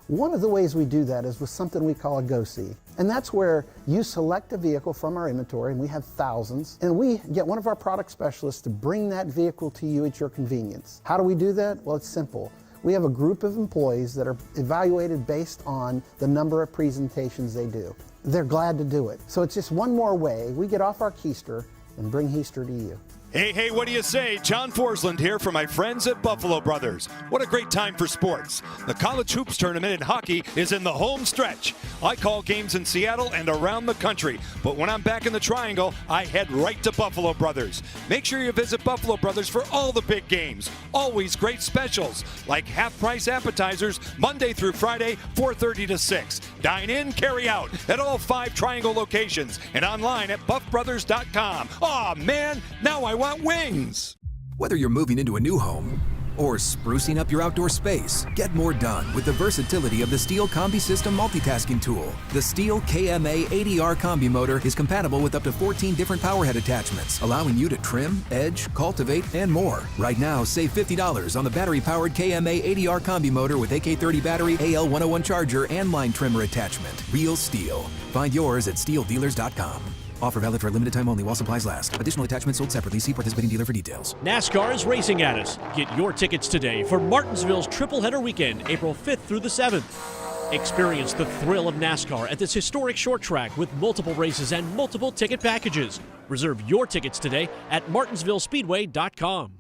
One of the ways we do that is with something we call a Go-See. And that's where you select a vehicle from our inventory, and we have thousands, and we get one of our product specialists to bring that vehicle to you at your convenience. How do we do that? Well, it's simple. We have a group of employees that are evaluated based on the number of presentations they do. They're glad to do it. So it's just one more way we get off our keister and bring Heister to you. Hey, what do you say? John Forsland here for my friends at Buffalo Brothers. What a great time for sports. The College Hoops Tournament in hockey is in the home stretch. I call games in Seattle and around the country, but when I'm back in the Triangle, I head right to Buffalo Brothers. Make sure you visit Buffalo Brothers for all the big games. Always great specials, like half-price appetizers Monday through Friday, 4:30 to 6. Dine in, carry out at all 5 Triangle locations and online at buffbrothers.com. Aw, man, now I want wings. Whether you're moving into a new home or sprucing up your outdoor space, get more done with the versatility of the STIHL Combi System multitasking tool. The STIHL KMA 80R Combi motor is compatible with up to 14 different power head attachments, allowing you to trim, edge, cultivate, and more. Right now, save $50 on the battery-powered KMA 80R Combi motor with AK30 battery, AL101 charger, and line trimmer attachment. Real STIHL. Find yours at stihldealers.com. Offer valid for a limited time only while supplies last. Additional attachments sold separately. See participating dealer for details. NASCAR is racing at us. Get your tickets today for Martinsville's Triple Header Weekend, April 5th through the 7th. Experience the thrill of NASCAR at this historic short track with multiple races and multiple ticket packages. Reserve your tickets today at martinsvillespeedway.com.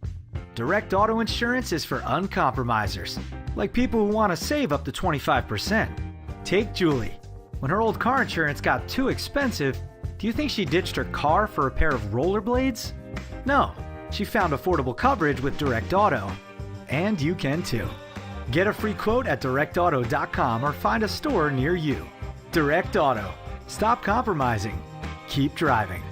Direct Auto Insurance is for uncompromisers, like people who want to save up to 25%. Take Julie. When her old car insurance got too expensive, do you think she ditched her car for a pair of rollerblades? No, she found affordable coverage with Direct Auto. And you can too. Get a free quote at directauto.com or find a store near you. Direct Auto. Stop compromising. Keep driving.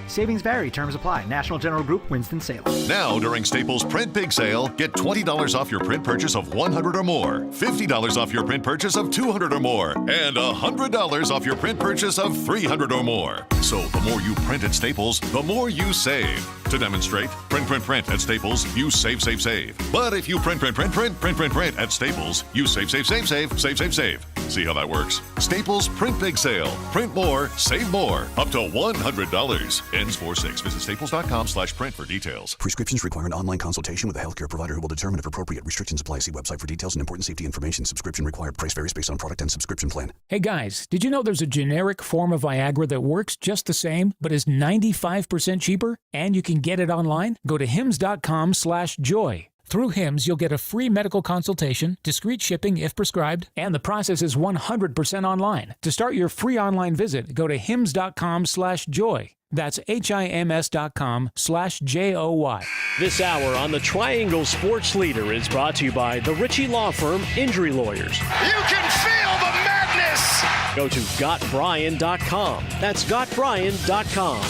Savings vary. Terms apply. National General Group, Winston-Salem. Now, during Staples Print Big Sale, get $20 off your print purchase of $100 or more, $50 off your print purchase of $200 or more, and $100 off your print purchase of $300 or more. So the more you print at Staples, the more you save. To demonstrate, print at Staples, you save. But if you print at Staples, you save. See how that works? Staples Print Big Sale. Print more, save more. Up to $100. ends 4/6. Visit staples.com/print for details. Prescriptions require an online consultation with a healthcare provider who will determine if appropriate. Restrictions apply. See website for details and important safety information. Subscription required. Price varies based on product and subscription plan. Hey guys, did you know there's a generic form of Viagra that works just the same, but is 95% cheaper? And you can get it online? Go to hims.com/joy. Through Hims, you'll get a free medical consultation, discreet shipping if prescribed, and the process is 100% online. To start your free online visit, go to hims.com/joy. That's HIMS.com/JOY. This hour on the Triangle Sports Leader is brought to you by the Ritchie Law Firm Injury Lawyers. You can feel the madness. Go to GotBrian.com. That's GotBrian.com.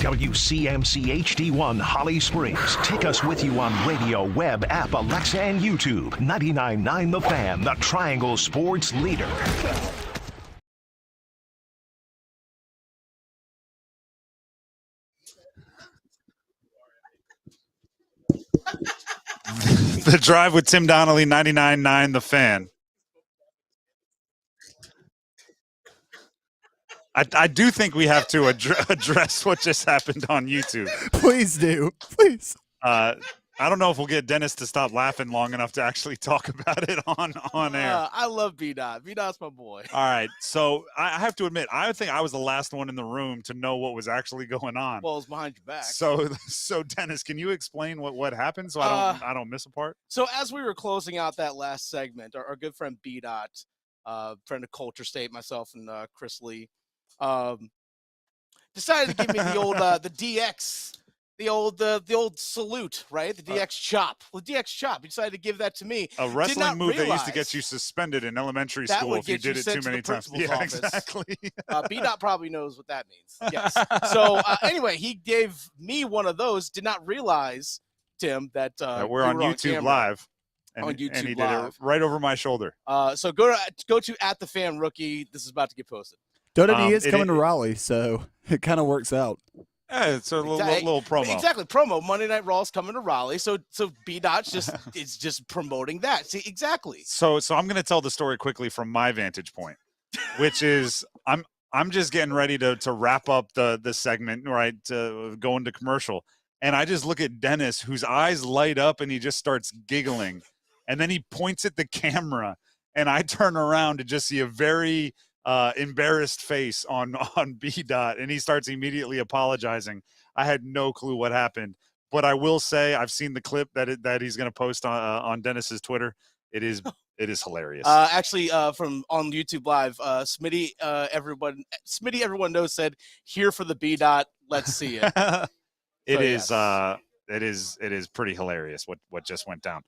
WCMC HD1 Holly Springs. Take us with you on radio, web, app, Alexa, and YouTube. 99.9 The Fan, the Triangle Sports Leader. The Drive with Tim Donnelly, 99.9 The Fan. I do think we have to address what just happened on YouTube. Please do. Please. I don't know if we'll get Dennis to stop laughing long enough to actually talk about it on air. I love B-Dot. B-Dot's my boy. All right. So I have to admit, I think I was the last one in the room to know what was actually going on. Well, it's behind your back. So Dennis, can you explain what happened so I don't miss a part? So as we were closing out that last segment, our good friend B-Dot, friend of Culture State, myself and Chris Lee, decided to give me the old the DX, the old salute, right? The DX chop. Well, DX chop. He decided to give that to me. A wrestling move that used to get you suspended in elementary school if you did it too many times. Yeah, office. Exactly. B-Dot probably knows what that means. Yes. So anyway, he gave me one of those. Did not realize, Tim, that we're on YouTube Live. And, on YouTube and he Live. did it right over my shoulder. So go to @TheFanRookie. This is about to get posted. Dota is coming to Raleigh, so it kind of works out. Yeah, it's a little promo. Exactly, promo. Monday Night Raw is coming to Raleigh, so B-Dot's just promoting that. See, exactly. So I'm going to tell the story quickly from my vantage point, which is I'm just getting ready to wrap up the segment, right? Go into commercial, and I just look at Dennis, whose eyes light up, and he just starts giggling, and then he points at the camera, and I turn around to just see a very embarrassed face on B-Dot, and he starts immediately apologizing. I had no clue what happened, but I will say I've seen the clip that he's going to post on Dennis's Twitter. It is hilarious. Actually, from on YouTube Live, Smitty, everyone knows, said, "Here for the B-Dot. Let's see it." It is pretty hilarious what just went down.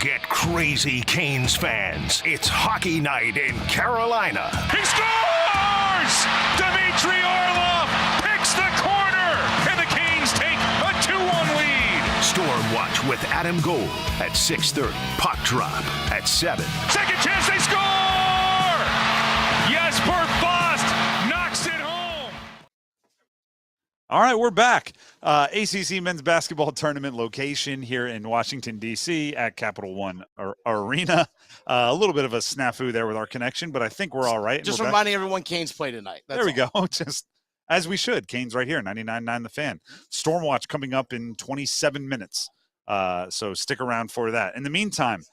Get crazy, Canes fans. It's hockey night in Carolina. He scores! Dmitry Orlov picks the corner, and the Canes take a 2-1 lead. Storm Watch with Adam Gold at 6:30. Puck drop at 7. Second chance, they score! Jesper Fast knocks it home. All right, we're back. ACC Men's Basketball Tournament location here in Washington, D.C. at Capital One Arena. A little bit of a snafu there with our connection, but I think we're all right. Just reminding everyone Canes play tonight. There we go. Just as we should. Canes right here, 99.9 The Fan. Stormwatch coming up in 27 minutes. So stick around for that. In the meantime,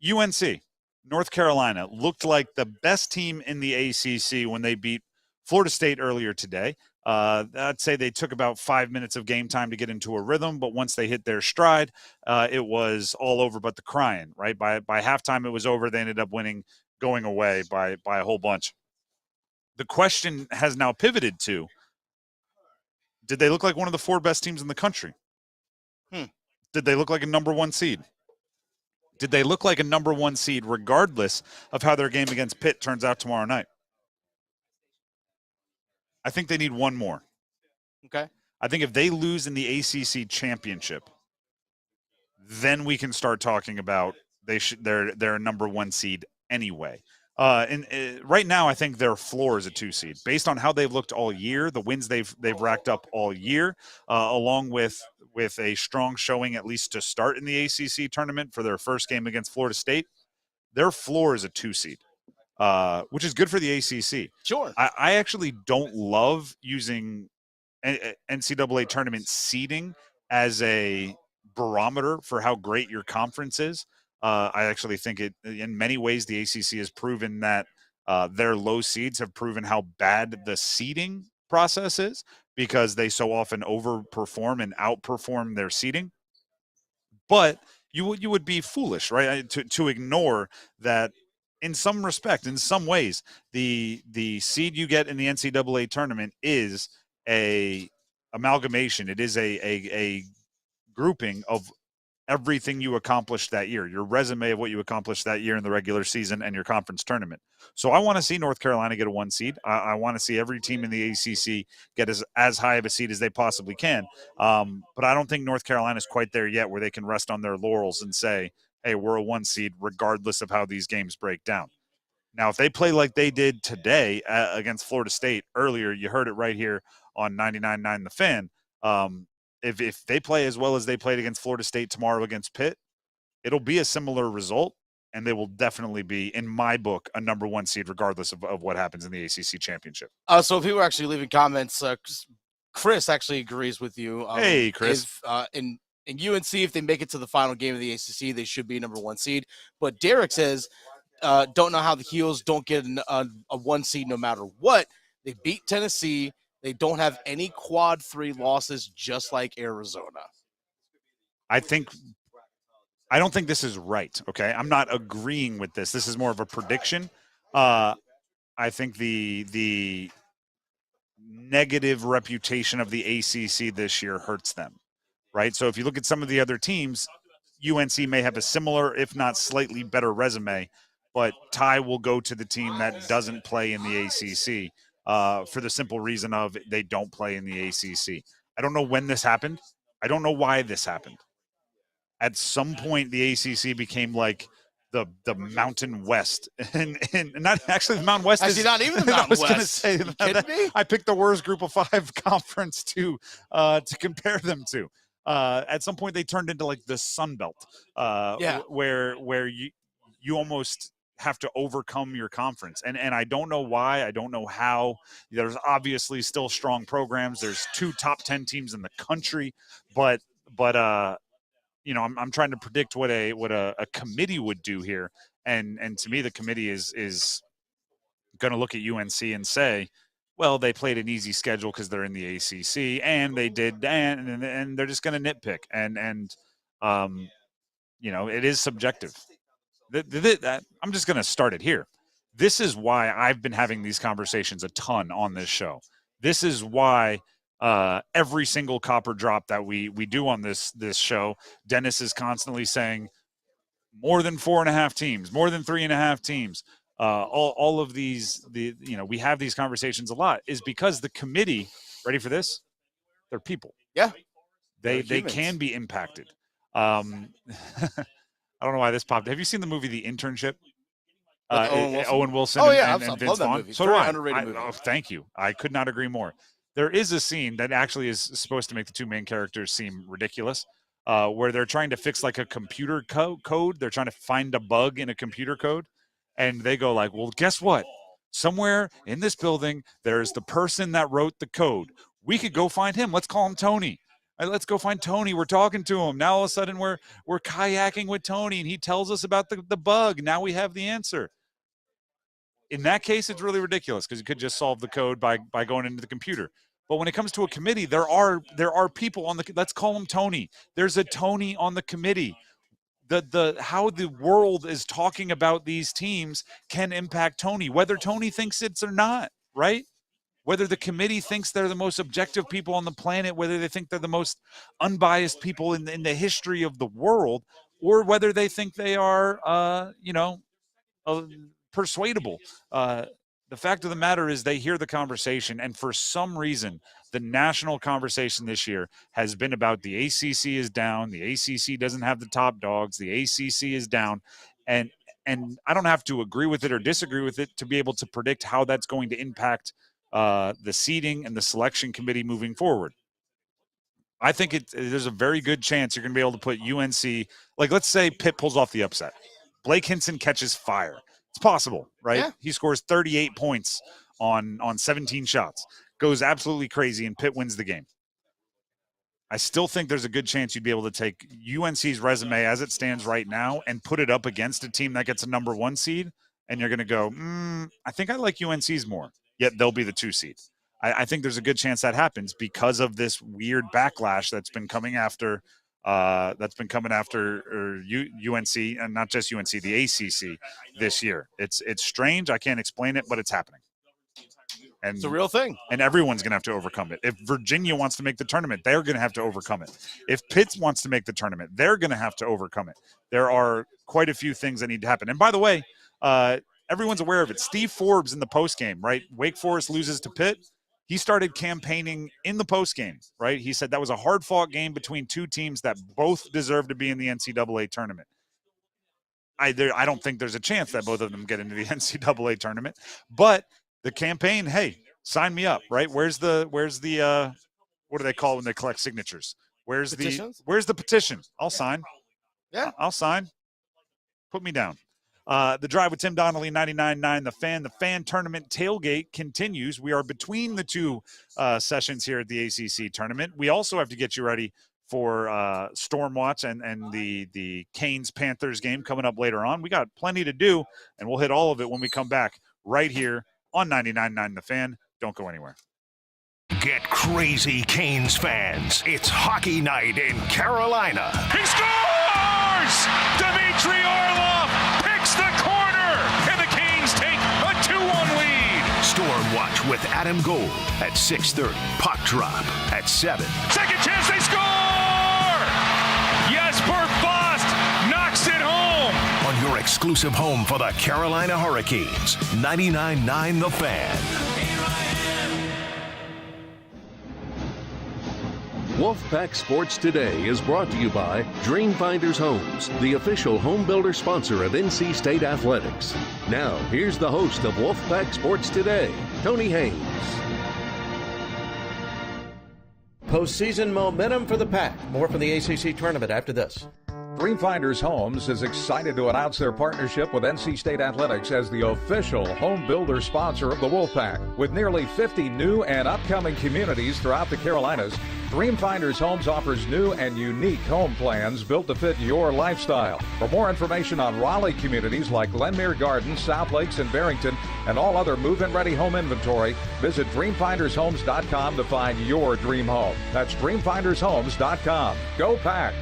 UNC, North Carolina, looked like the best team in the ACC when they beat Florida State earlier today. I'd say they took about 5 minutes of game time to get into a rhythm, but once they hit their stride, it was all over but the crying, right? By halftime, it was over. They ended up winning, going away by a whole bunch. The question has now pivoted to, did they look like one of the 4 best teams in the country? Did they look like a number 1 seed? Did they look like a number 1 seed regardless of how their game against Pitt turns out tomorrow night? I think they need one more. Okay. I think if they lose in the ACC championship, then we can start talking about they're a number 1 seed anyway. Right now, I think their floor is a 2 seed based on how they've looked all year, the wins they've racked up all year, along with a strong showing at least to start in the ACC tournament for their first game against Florida State. Their floor is a 2 seed, which is good for the ACC. Sure. I actually don't love using NCAA tournament seeding as a barometer for how great your conference is. I actually think in many ways, the ACC has proven that their low seeds have proven how bad the seeding process is because they so often overperform and outperform their seeding. But you would be foolish, right, to ignore that. In some respect, in some ways, the seed you get in the NCAA tournament is a amalgamation. It is a grouping of everything you accomplished that year, your resume of what you accomplished that year in the regular season and your conference tournament. So I want to see North Carolina get a 1 seed. I want to see every team in the ACC get as high of a seed as they possibly can. But I don't think North Carolina is quite there yet where they can rest on their laurels and say, hey, we're a 1 seed regardless of how these games break down. Now, if they play like they did today against Florida State earlier, you heard it right here on 99.9 The Fan. If they play as well as they played against Florida State tomorrow against Pitt, it'll be a similar result, and they will definitely be, in my book, a number 1 seed regardless of what happens in the ACC championship. So if people are actually leaving comments, Chris actually agrees with you. Hey, Chris. In UNC, if they make it to the final game of the ACC, they should be number 1 seed. But Derek says, don't know how the Heels don't get a 1 seed no matter what. They beat Tennessee. They don't have any quad 3 losses, just like Arizona. I don't think this is right, okay? I'm not agreeing with this. This is more of a prediction. I think the negative reputation of the ACC this year hurts them, right? So if you look at some of the other teams, UNC may have a similar, if not slightly better resume, but Ty will go to the team that doesn't play in the ACC for the simple reason of they don't play in the ACC. I don't know when this happened. I don't know why this happened. At some point, the ACC became like the Mountain West, and not actually the Mountain West. Actually, not even the Mountain West. I was going to say that I picked the worst Group of 5 conference to compare them to. At some point, they turned into like the Sun Belt, where you almost have to overcome your conference. And I don't know why. I don't know how. There's obviously still strong programs. There's 2 top 10 teams in the country, but you know, I'm trying to predict what a committee would do here. And to me, the committee is going to look at UNC and say, well, they played an easy schedule because they're in the ACC, and they did, and they're just going to nitpick. And you know, it is subjective. I'm just going to start it here. This is why I've been having these conversations a ton on this show. This is why every single copper drop that we do on this show, Dennis is constantly saying more than 4.5 teams, more than 3.5 teams. All of these, we have these conversations a lot, is because the committee, ready for this? They're people. Yeah. They can be impacted. I don't know why this popped. Have you seen the movie The Internship? Owen Wilson and Vince Vaughn. So do I. Underrated movie. Oh, thank you. I could not agree more. There is a scene that actually is supposed to make the 2 main characters seem ridiculous, where they're trying to fix like a computer code. They're trying to find a bug in a computer code. And they go like, well, guess what? Somewhere in this building, there's the person that wrote the code. We could go find him. Let's call him Tony. Let's go find Tony. We're talking to him. Now all of a sudden we're kayaking with Tony, and he tells us about the bug. Now we have the answer. In that case, it's really ridiculous because you could just solve the code by going into the computer. But when it comes to a committee, there are people on the, let's call him Tony. There's a Tony on the committee. The how the world is talking about these teams can impact Tony, whether Tony thinks it's or not, right? Whether the committee thinks they're the most objective people on the planet, whether they think they're the most unbiased people in the history of the world, or whether they think they are, persuadable. The fact of the matter is they hear the conversation, and for some reason, the national conversation this year has been about the ACC is down, the ACC doesn't have the top dogs, the ACC is down, and And I don't have to agree with it or disagree with it to be able to predict how that's going to impact the seeding and the selection committee moving forward. I think there's a very good chance you're going to be able to put UNC, like let's say Pitt pulls off the upset. Blake Hinson catches fire. It's possible, right? Yeah. He scores 38 points on 17 shots, goes absolutely crazy, and Pitt wins the game. I still think there's a good chance you'd be able to take UNC's resume as it stands right now and put it up against a team that gets a number 1 seed, and you're going to go, I think I like UNC's more, yet they'll be the 2 seed. I think there's a good chance that happens because of this weird backlash that's been coming after UNC, and not just UNC, the ACC this year. It's strange. I can't explain it, but it's happening. And it's a real thing. And everyone's going to have to overcome it. If Virginia wants to make the tournament, they're going to have to overcome it. If Pitt wants to make the tournament, they're going to have to overcome it. There are quite a few things that need to happen. And by the way, everyone's aware of it. Steve Forbes in the postgame, right? Wake Forest loses to Pitt. He started campaigning in the postgame, right? He said that was a hard-fought game between 2 teams that both deserve to be in the NCAA tournament. I don't think there's a chance that both of them get into the NCAA tournament, but the campaign, hey, sign me up, right? Where's the what do they call when they collect signatures? Where's the petition? I'll sign. Yeah. I'll sign. Put me down. The Drive with Tim Donnelly, 99.9 The Fan Tournament tailgate continues. We are between the 2 sessions here at the ACC Tournament. We also have to get you ready for Stormwatch and the Canes Panthers game coming up later on. We got plenty to do, and we'll hit all of it when we come back right here on 99.9 The Fan. Don't go anywhere. Get crazy, Canes fans. It's hockey night in Carolina. He scores! Dmitry Orlov picks the corner, and the Canes take a 2-1 lead. Stormwatch with Adam Gold at 6:30. Puck drop at 7. Second chance, they score! Jesper Fast knocks it home. On your exclusive home for the Carolina Hurricanes, 99.9 The Fan. Wolfpack Sports Today is brought to you by Dreamfinders Homes, the official home builder sponsor of NC State Athletics. Now, here's the host of Wolfpack Sports Today, Tony Haynes. Postseason momentum for the Pack. More from the ACC Tournament after this. Dreamfinders Homes is excited to announce their partnership with NC State Athletics as the official home builder sponsor of the Wolfpack. With nearly 50 new and upcoming communities throughout the Carolinas, Dreamfinders Homes offers new and unique home plans built to fit your lifestyle. For more information on Raleigh communities like Glenmere Gardens, South Lakes, and Barrington, and all other move-in ready home inventory, visit dreamfindershomes.com to find your dream home. That's dreamfindershomes.com. Go Pack!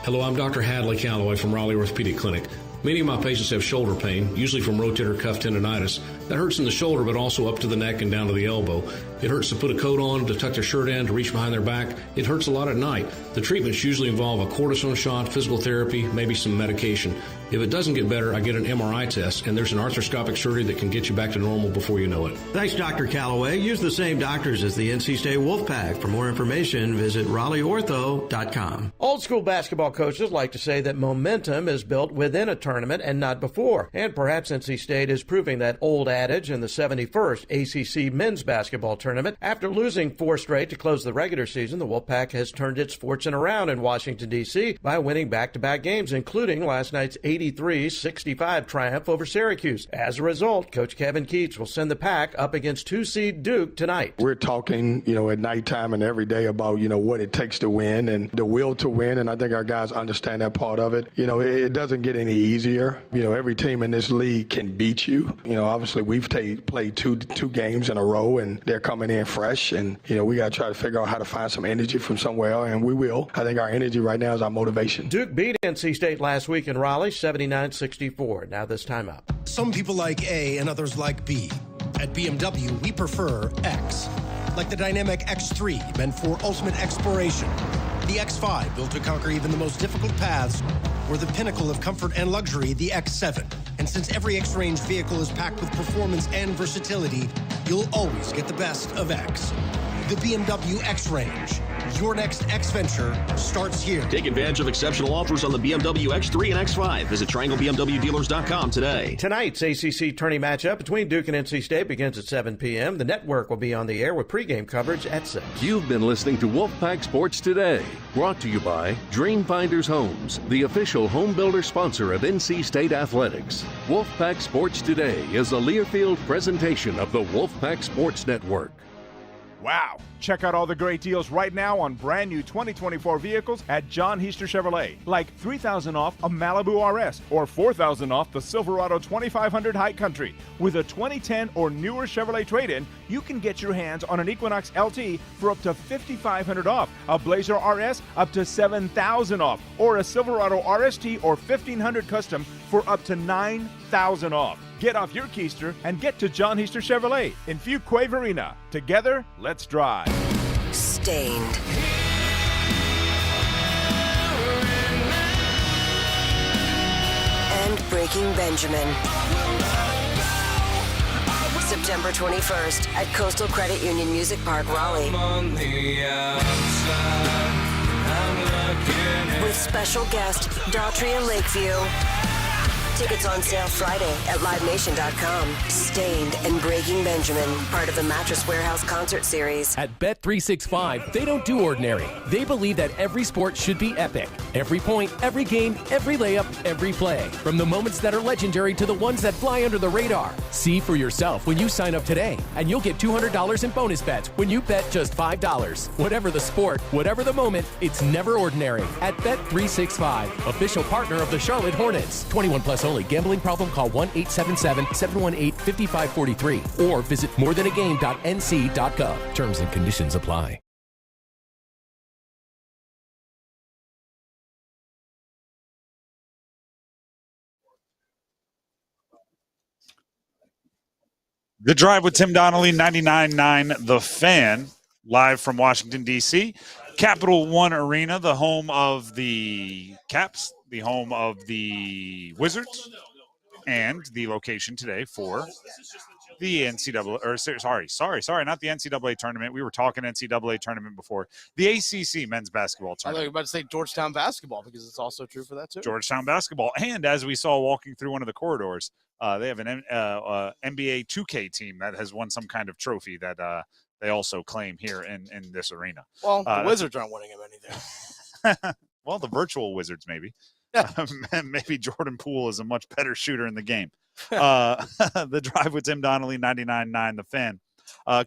Hello, I'm Dr. Hadley Calloway from Raleigh Orthopedic Clinic. Many of my patients have shoulder pain, usually from rotator cuff tendonitis. That hurts in the shoulder, but also up to the neck and down to the elbow. It hurts to put a coat on, to tuck their shirt in, to reach behind their back. It hurts a lot at night. The treatments usually involve a cortisone shot, physical therapy, maybe some medication. If it doesn't get better, I get an MRI test, and there's an arthroscopic surgery that can get you back to normal before you know it. Thanks, Dr. Calloway. Use the same doctors as the NC State Wolfpack. For more information, visit RaleighOrtho.com. Old school basketball coaches like to say that momentum is built within a tournament and not before. And perhaps NC State is proving that old adage in the 71st ACC men's basketball tournament. After losing 4 straight to close the regular season, the Wolfpack has turned its fortune around in Washington, D.C. by winning back-to-back games, including last night's 83-65 triumph over Syracuse. As a result, Coach Kevin Keats will send the Pack up against 2-seed Duke tonight. We're talking, at nighttime and every day about, what it takes to win and the will to win, and I think our guys understand that part of it. It doesn't get any easier. Every team in this league can beat you. Obviously we've played two games in a row, and they're coming in fresh, and, we got to try to figure out how to find some energy from somewhere, and we will. I think our energy right now is our motivation. Duke beat NC State last week in Raleigh, 79-64. Now this time up. Some people like A and others like B. At BMW, we prefer X. Like the dynamic X3, meant for ultimate exploration. The X5, built to conquer even the most difficult paths. Or the pinnacle of comfort and luxury, the X7. And since every X-Range vehicle is packed with performance and versatility, you'll always get the best of X. The BMW X-Range. Your next X venture starts here. Take advantage of exceptional offers on the BMW X3 and X5. Visit TriangleBMWDealers.com today. Tonight's ACC tourney matchup between Duke and NC State begins at 7 p.m. The network will be on the air with pregame coverage at 6. You've been listening to Wolfpack Sports Today, brought to you by Dreamfinders Homes, the official home builder sponsor of NC State Athletics. Wolfpack Sports Today is a Learfield presentation of the Wolfpack Sports Network. Wow! Check out all the great deals right now on brand new 2024 vehicles at John Heister Chevrolet. Like $3,000 off a Malibu RS or $4,000 off the Silverado 2500 High Country. With a 2010 or newer Chevrolet trade-in, you can get your hands on an Equinox LT for up to $5,500 off, a Blazer RS up to $7,000 off, or a Silverado RST or 1500 Custom for up to $9,000 off. Get off your keister and get to John Heister Chevrolet in Fuquay Arena. Together, let's drive. Stained. And Breaking Benjamin. September 21st at Coastal Credit Union Music Park, Raleigh. With special guest Daughtry Lakeview. Tickets on sale Friday at LiveNation.com. Stained and Breaking Benjamin, part of the Mattress Warehouse concert series. At Bet365, they don't do ordinary. They believe that every sport should be epic. Every point, every game, every layup, every play. From the moments that are legendary to the ones that fly under the radar. See for yourself when you sign up today, and you'll get $200 in bonus bets when you bet just $5. Whatever the sport, whatever the moment, it's never ordinary. At Bet365, official partner of the Charlotte Hornets. 21 plus only. Gambling problem? Call 1-877-718-5543 or visit morethanagame.nc.gov. Terms and conditions apply. The Drive with Tim Donnelly, 99.9 The Fan, live from Washington, D.C. Capital One Arena, the home of the Caps, the home of the Wizards, and the location today for the NCAA, or sorry, not the NCAA tournament. We were talking NCAA tournament before. The ACC men's basketball I thought tournament. you were about to say Georgetown basketball because it's also true for that too. Georgetown basketball. And as we saw walking through one of the corridors, they have an NBA 2K team that has won some kind of trophy that they also claim here in this arena. Well, the Wizards aren't winning him anything. Well, the virtual Wizards, maybe. Maybe Jordan Poole is a much better shooter in the game. The Drive with Tim Donnelly, 99.9 The Fan.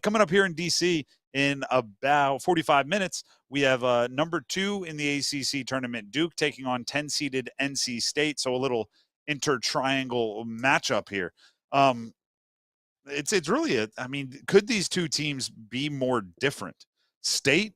Coming up here in D.C. in about 45 minutes, we have number 2 in the ACC tournament, Duke, taking on 10-seeded NC State. So a little inter-triangle matchup here. It's really could these two teams be more different? State,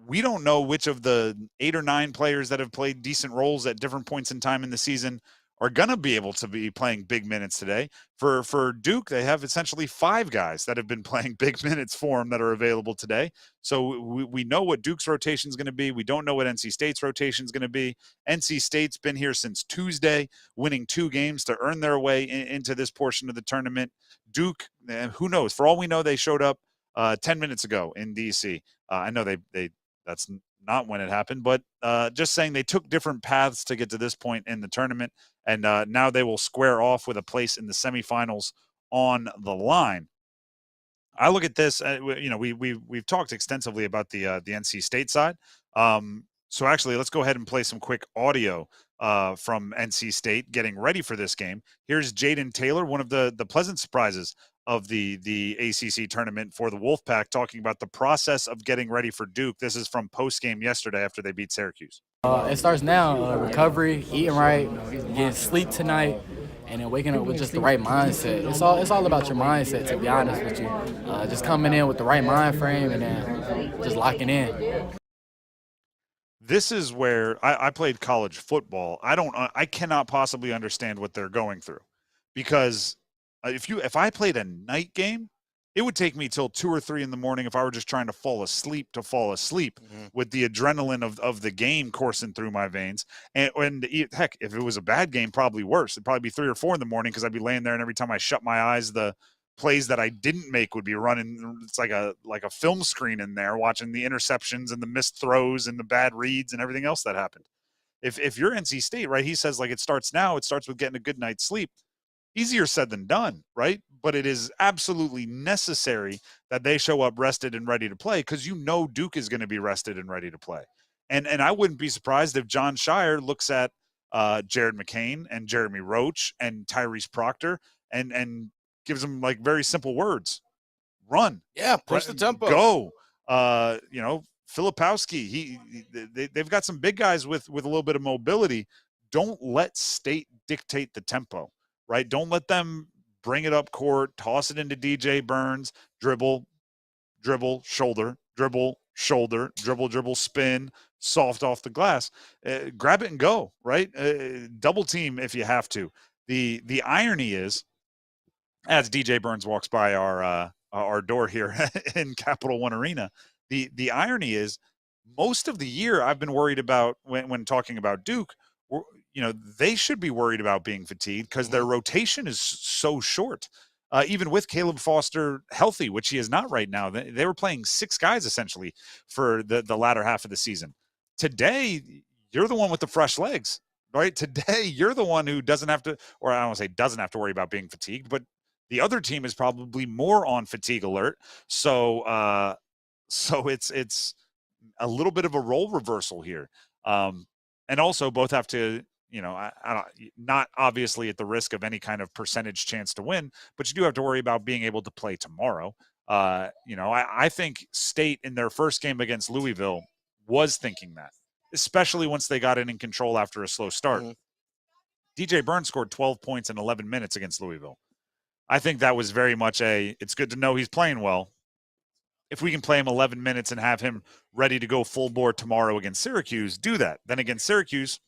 we don't know which of the 8 or 9 players that have played decent roles at different points in time in the season are going to be able to be playing big minutes today. For Duke, they have essentially 5 guys that have been playing big minutes for them that are available today. So we know what Duke's rotation is going to be. We don't know what NC State's rotation is going to be. NC State's been here since Tuesday, winning 2 games to earn their way into this portion of the tournament. Duke, who knows? For all we know, they showed up 10 minutes ago in D.C. I know they that's not when it happened, but just saying they took different paths to get to this point in the tournament, and now they will square off with a place in the semifinals on the line. I look at this, we've talked extensively about the NC State side. So actually, let's go ahead and play some quick audio from NC State getting ready for this game. Here's Jaden Taylor, one of the pleasant surprises of the ACC tournament for the Wolfpack, talking about the process of getting ready for Duke. This is from post-game yesterday after they beat Syracuse. It starts now, recovery, eating right, getting sleep tonight, and then waking up with just the right mindset. It's all about your mindset, to be honest with you. Just coming in with the right mind frame and then just locking in. This is where I played college football. I cannot possibly understand what they're going through, because if I played a night game, it would take me till 2 or 3 in the morning if I were just trying to fall asleep with the adrenaline of the game coursing through my veins. And heck, if it was a bad game, probably worse. It'd probably be 3 or 4 in the morning because I'd be laying there, and every time I shut my eyes, the plays that I didn't make would be running. It's like a film screen in there, watching the interceptions and the missed throws and the bad reads and everything else that happened. If you're NC State, right, he says, like, it starts now. It starts with getting a good night's sleep. Easier said than done, right? But it is absolutely necessary that they show up rested and ready to play, because Duke is going to be rested and ready to play. And I wouldn't be surprised if John Shire looks at Jared McCain and Jeremy Roach and Tyrese Proctor and gives them, like, very simple words. Run. Yeah, push the tempo. Go. Filipowski, they've got some big guys with a little bit of mobility. Don't let State dictate the tempo, right? Don't let them bring it up court, toss it into DJ Burns, dribble, shoulder, dribble, spin, soft off the glass. Grab it and go, right? Double team if you have to. The irony is, as DJ Burns walks by our door here in Capital One Arena, the irony is, most of the year I've been worried about when talking about Duke, they should be worried about being fatigued because their rotation is so short. Even with Caleb Foster healthy, which he is not right now, they were playing 6 guys essentially for the latter half of the season. Today, you're the one with the fresh legs, right? Today, you're the one who doesn't have to, or I don't want to say doesn't have to worry about being fatigued, but the other team is probably more on fatigue alert. So it's a little bit of a role reversal here. And also both have to, not obviously at the risk of any kind of percentage chance to win, but you do have to worry about being able to play tomorrow. I think State in their first game against Louisville was thinking that, especially once they got in control after a slow start. DJ Burns scored 12 points in 11 minutes against Louisville. I think that was very much it's good to know he's playing well. If we can play him 11 minutes and have him ready to go full bore tomorrow against Syracuse, do that. Then against Syracuse,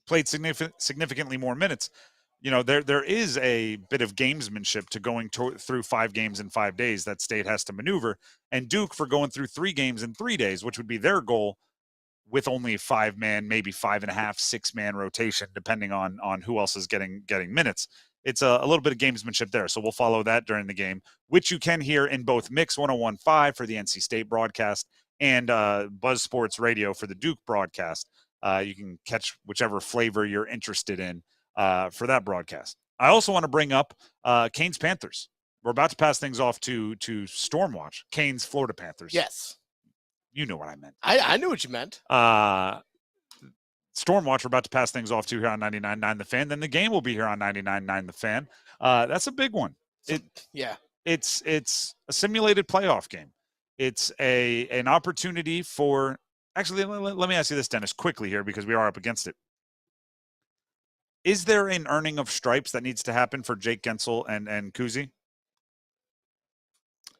played significantly more minutes. There is a bit of gamesmanship to going through 5 games in 5 days that State has to maneuver. And Duke for going through 3 games in 3 days, which would be their goal, with only 5-man, maybe 5.5, 6-man rotation, depending on who else is getting minutes. It's a little bit of gamesmanship there. So we'll follow that during the game, which you can hear in both Mix 101.5 for the NC State broadcast and Buzz Sports Radio for the Duke broadcast. You can catch whichever flavor you're interested in for that broadcast. I also want to bring up Canes Panthers. We're about to pass things off to Stormwatch. Canes Florida Panthers. Yes. You know what I meant. I knew what you meant. Stormwatch, we're about to pass things off to here on 99.9 The Fan. Then the game will be here on 99.9 The Fan. That's a big one. It's a simulated playoff game. It's an opportunity for – actually, let me ask you this, Dennis, quickly here, because we are up against it. Is there an earning of stripes that needs to happen for Jake Gensel and Kuzi?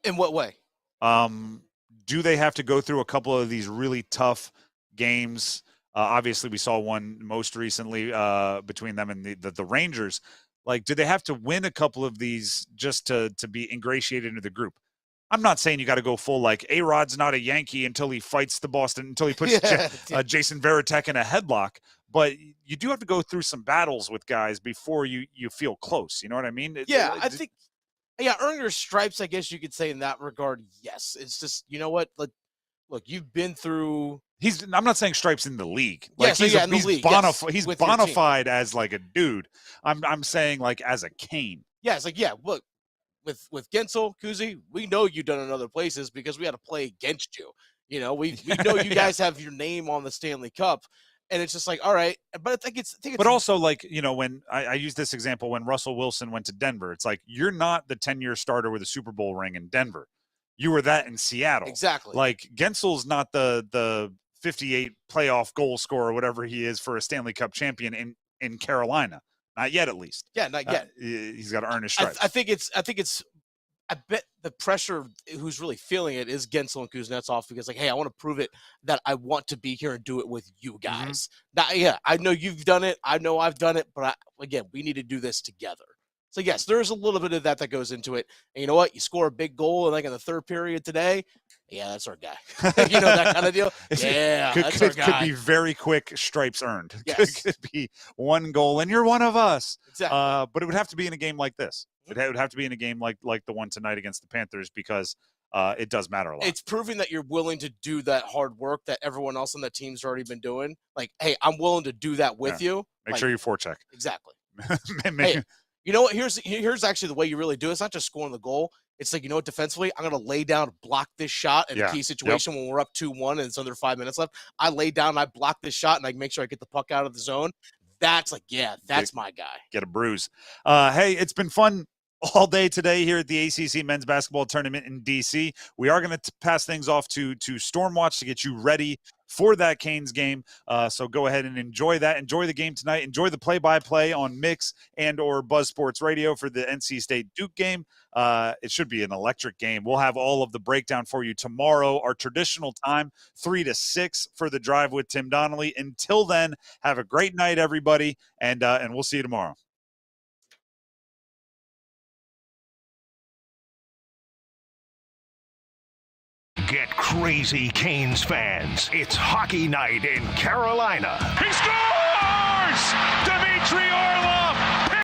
In what way? Do they have to go through a couple of these really tough games? Obviously, we saw one most recently between them and the Rangers. Like, do they have to win a couple of these just to be ingratiated into the group? I'm not saying you got to go full, like, A-Rod's not a Yankee until he fights until he puts Jason Varitek in a headlock. But you do have to go through some battles with guys before you feel close. You know what I mean? I think earn your stripes, I guess you could say in that regard, yes. It's just, you know what? Look, you've been through – I'm not saying stripes in the league. Like he's bona fide as like a dude. I'm saying like as a Cane. Yeah, it's like, look, with Gensel, Kuzi, we know you've done in other places because we had to play against you. We know you guys have your name on the Stanley Cup. And it's just like, all right, but I think it's but also, like, when I use this example, when Russell Wilson went to Denver, it's like, you're not the 10-year starter with a Super Bowl ring in Denver. You were that in Seattle. Exactly. Like, Gensel's not the 58 playoff goal scorer, whatever he is, for a Stanley Cup champion in Carolina. Not yet, at least. Yeah, not yet. He's got to earn his stripes. I bet the pressure who's really feeling it is Gensel and Kuznetsov, because like, hey, I want to prove it that I want to be here and do it with you guys. Now, I know you've done it. I know I've done it, but again, we need to do this together. So yes, there's a little bit of that goes into it. And you know what? You score a big goal in the third period today. Yeah, that's our guy. That kind of deal. Yeah, that's our guy. Could be very quick stripes earned. Yes. Could be one goal and you're one of us. Exactly. But it would have to be in a game like this. It would have to be in a game like the one tonight against the Panthers because it does matter a lot. It's proving that you're willing to do that hard work that everyone else on the team's already been doing. Like, hey, I'm willing to do that with you. Make sure you forecheck. Exactly. Hey, you know what? Here's actually the way you really do it. It's not just scoring the goal. It's like, you know what, defensively, I'm going to lay down, block this shot in a key situation when we're up 2-1 and it's under 5 minutes left. I lay down, I block this shot, and I make sure I get the puck out of the zone. That's like, that's my guy. Get a bruise. Hey, it's been fun all day today here at the ACC Men's Basketball Tournament in D.C. We are going to pass things off to Stormwatch to get you ready for that Canes game. So go ahead and enjoy that. Enjoy the game tonight. Enjoy the play-by-play on Mix and or Buzz Sports Radio for the NC State Duke game. It should be an electric game. We'll have all of the breakdown for you tomorrow, our traditional time, 3 to 6 for the drive with Tim Donnelly. Until then, have a great night, everybody, and we'll see you tomorrow. Get crazy, Canes fans. It's hockey night in Carolina. He scores!